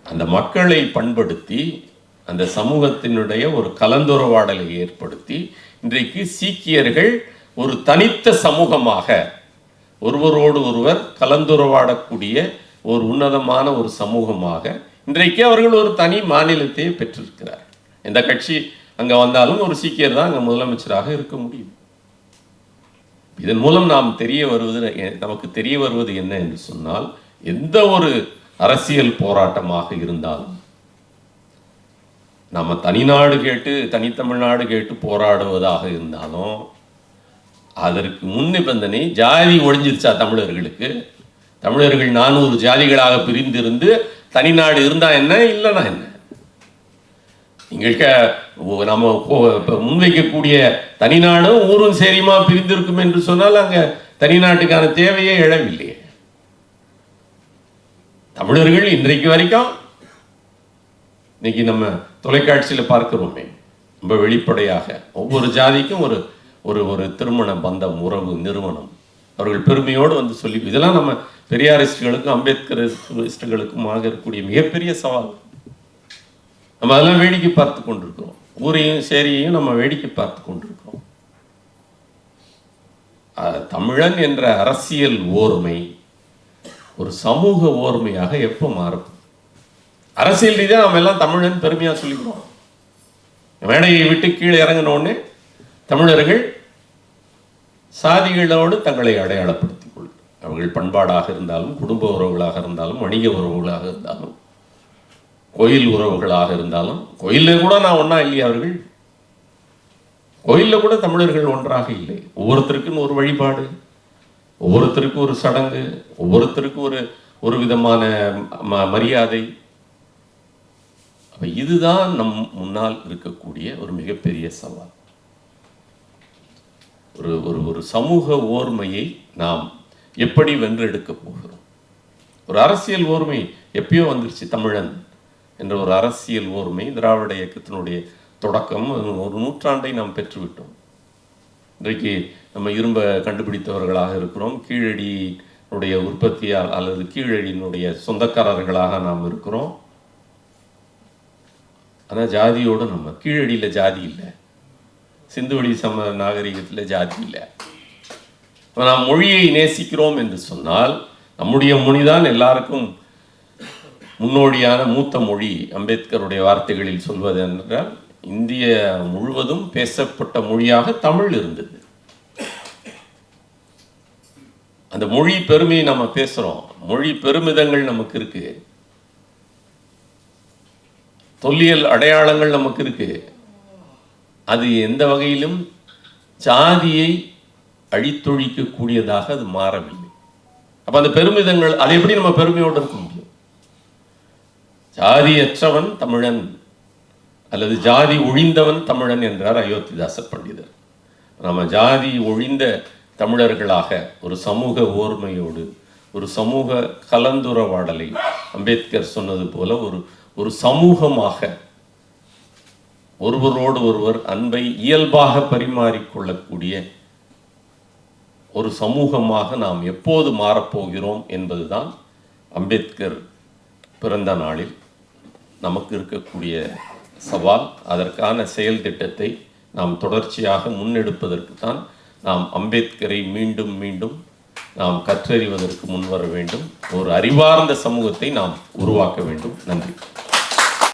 அந்த மக்களை பண்படுத்தி, அந்த சமூகத்தினுடைய ஒரு கலந்துரையாடலை ஏற்படுத்தி, இன்றைக்கு சீக்கியர்கள் ஒரு தனித்த சமூகமாக ஒருவரோடு ஒருவர் கலந்துரையாடக்கூடிய ஒரு உன்னதமான ஒரு சமூகமாக இன்றைக்கு அவர்கள் ஒரு தனி மாநிலத்தை பெற்றிருக்கிறார். எந்த கட்சி அங்க வந்தாலும் ஒரு சீக்கியர் தான் அங்க முதலமைச்சராக இருக்க முடியும். இதன் மூலம் நமக்கு தெரிய வருவது என்ன என்று சொன்னால், எந்த ஒரு அரசியல் போராட்டமாக இருந்தாலும், நம்ம தனிநாடு கேட்டு தனித்தமிழ்நாடு கேட்டு போராடுவதாக இருந்தாலும் அதற்கு முன் நிபந்தனை ஜாதி ஒழிஞ்சிருச்சா தமிழர்களுக்கு? தமிழர்கள் 400 ஜாதிகளாக பிரிந்திருந்து தனிநாடு இருந்தா என்ன, இல்லைன்னா என்ன? நீங்கள் நம்ம முன்வைக்கக்கூடிய தனிநாடும் ஊரும் சேரியுமா பிரிந்திருக்கும் என்று சொன்னால் அங்கே தனிநாட்டுக்கான தேவையே எழவில்லையே. தமிழர்கள் இன்றைக்கு வரைக்கும் இன்னைக்கு நம்ம தொலைக்காட்சியில் பார்க்கிறோமே ரொம்ப வெளிப்படையாக ஒவ்வொரு ஜாதிக்கும் ஒரு ஒரு ஒரு திருமண பந்தம், உறவு, நிறுவனம் அவர்கள் பெருமையோடு வந்து சொல்லி, இதெல்லாம் நம்ம பெரியாரிஸ்டுகளுக்கும் அம்பேத்கரிஸ்டுகளுக்கும் இருக்கக்கூடிய மிகப்பெரிய சவால். நம்ம அதெல்லாம் வேடிக்கை பார்த்து கொண்டிருக்கிறோம். ஊரையும் சேரியையும் நம்ம வேடிக்கை பார்த்து கொண்டிருக்கிறோம். தமிழன் என்ற அரசியல் ஓர்மை ஒரு சமூக ஓர்மையாக எப்போ மாறும்? அரசியல் ரீதியாக நம்ம எல்லாம் தமிழன் பெருமையாக சொல்லிக்கிறோம். மேடையை விட்டு கீழே இறங்கினோடனே தமிழர்கள் சாதிகளோடு தங்களை அடையாளப்படுத்திக் கொள். அவர்கள் பண்பாடாக இருந்தாலும், குடும்ப உறவுகளாக இருந்தாலும், வணிக உறவுகளாக இருந்தாலும், கோயில் உறவுகளாக இருந்தாலும், கோயிலில் கூட நான் ஒன்றா இல்லையா? அவர்கள் கோயிலில் கூட தமிழர்கள் ஒன்றாக இல்லை. ஒவ்வொருத்தருக்கும் ஒரு வழிபாடு, ஒவ்வொருத்தருக்கும் ஒரு சடங்கு, ஒவ்வொருத்தருக்கும் ஒரு ஒரு விதமான மரியாதை. அப்போ இதுதான் நம் முன்னால் இருக்கக்கூடிய ஒரு மிகப்பெரிய சவால். ஒரு ஒரு ஒரு சமூக ஓர்மையை நாம் எப்படி வென்றெடுக்க போகிறோம்? ஒரு அரசியல் ஓர்மை எப்பயோ வந்துருச்சு. தமிழன் என்ற ஒரு அரசியல் ஓர்மை திராவிட இயக்கத்தினுடைய தொடக்கம். ஒரு நூற்றாண்டை நாம் பெற்றுவிட்டோம். இன்றைக்கு நம்ம இரும்பை கண்டுபிடித்தவர்களாக இருக்கிறோம். கீழடியினுடைய உற்பத்தியால் அல்லது கீழடியினுடைய சொந்தக்காரர்களாக நாம் இருக்கிறோம். ஆனால் ஜாதியோடு நம்ம கீழடியில் ஜாதி இல்லை, சிந்துவெளி நாகரிகத்தில் ஜாதி இல்லை. இப்போ நாம் மொழியை நேசிக்கிறோம் என்று சொன்னால் நம்முடைய மொழிதான் எல்லாருக்கும் முன்னோடியான மூத்த மொழி. அம்பேத்கருடைய வார்த்தைகளில் சொல்வது என்றால் இந்திய முழுவதும் பேசப்பட்ட மொழியாக தமிழ் இருந்தது. அந்த மொழி பெருமையை நம்ம பேசுகிறோம். மொழி பெருமிதங்கள் நமக்கு இருக்கு, தொல்லியல் அடையாளங்கள் நமக்கு இருக்கு. அது எந்த வகையிலும் ஜாதியை அழித்தொழிக்கக்கூடியதாக அது மாறவில்லை. அப்போ அந்த பெருமிதங்கள் அதை எப்படி நம்ம பெருமையோடு இருக்க முடியும்? ஜாதியற்றவன் தமிழன் அல்லது ஜாதி ஒழிந்தவன் தமிழன் என்றார் அயோத்திதாச பண்டிதர். நம்ம ஜாதி ஒழிந்த தமிழர்களாக ஒரு சமூக ஓர்மையோடு ஒரு சமூக கலந்துரவாடலை அம்பேத்கர் சொன்னது போல ஒரு ஒரு சமூகமாக ஒருவரோடு ஒருவர் அன்பை இயல்பாக பரிமாறிக்கொள்ளக்கூடிய ஒரு சமூகமாக நாம் எப்போது மாறப்போகிறோம் என்பதுதான் அம்பேத்கர் பிறந்த நாளில் நமக்கு இருக்கக்கூடிய சவால். அதற்கான செயல் திட்டத்தை நாம் தொடர்ச்சியாக முன்னெடுப்பதற்கு தான் நாம் அம்பேத்கரை மீண்டும் மீண்டும் நாம் கற்றறிவதற்கு முன்வர வேண்டும். ஒரு அறிவார்ந்த சமூகத்தை நாம் உருவாக்க வேண்டும். நன்றி.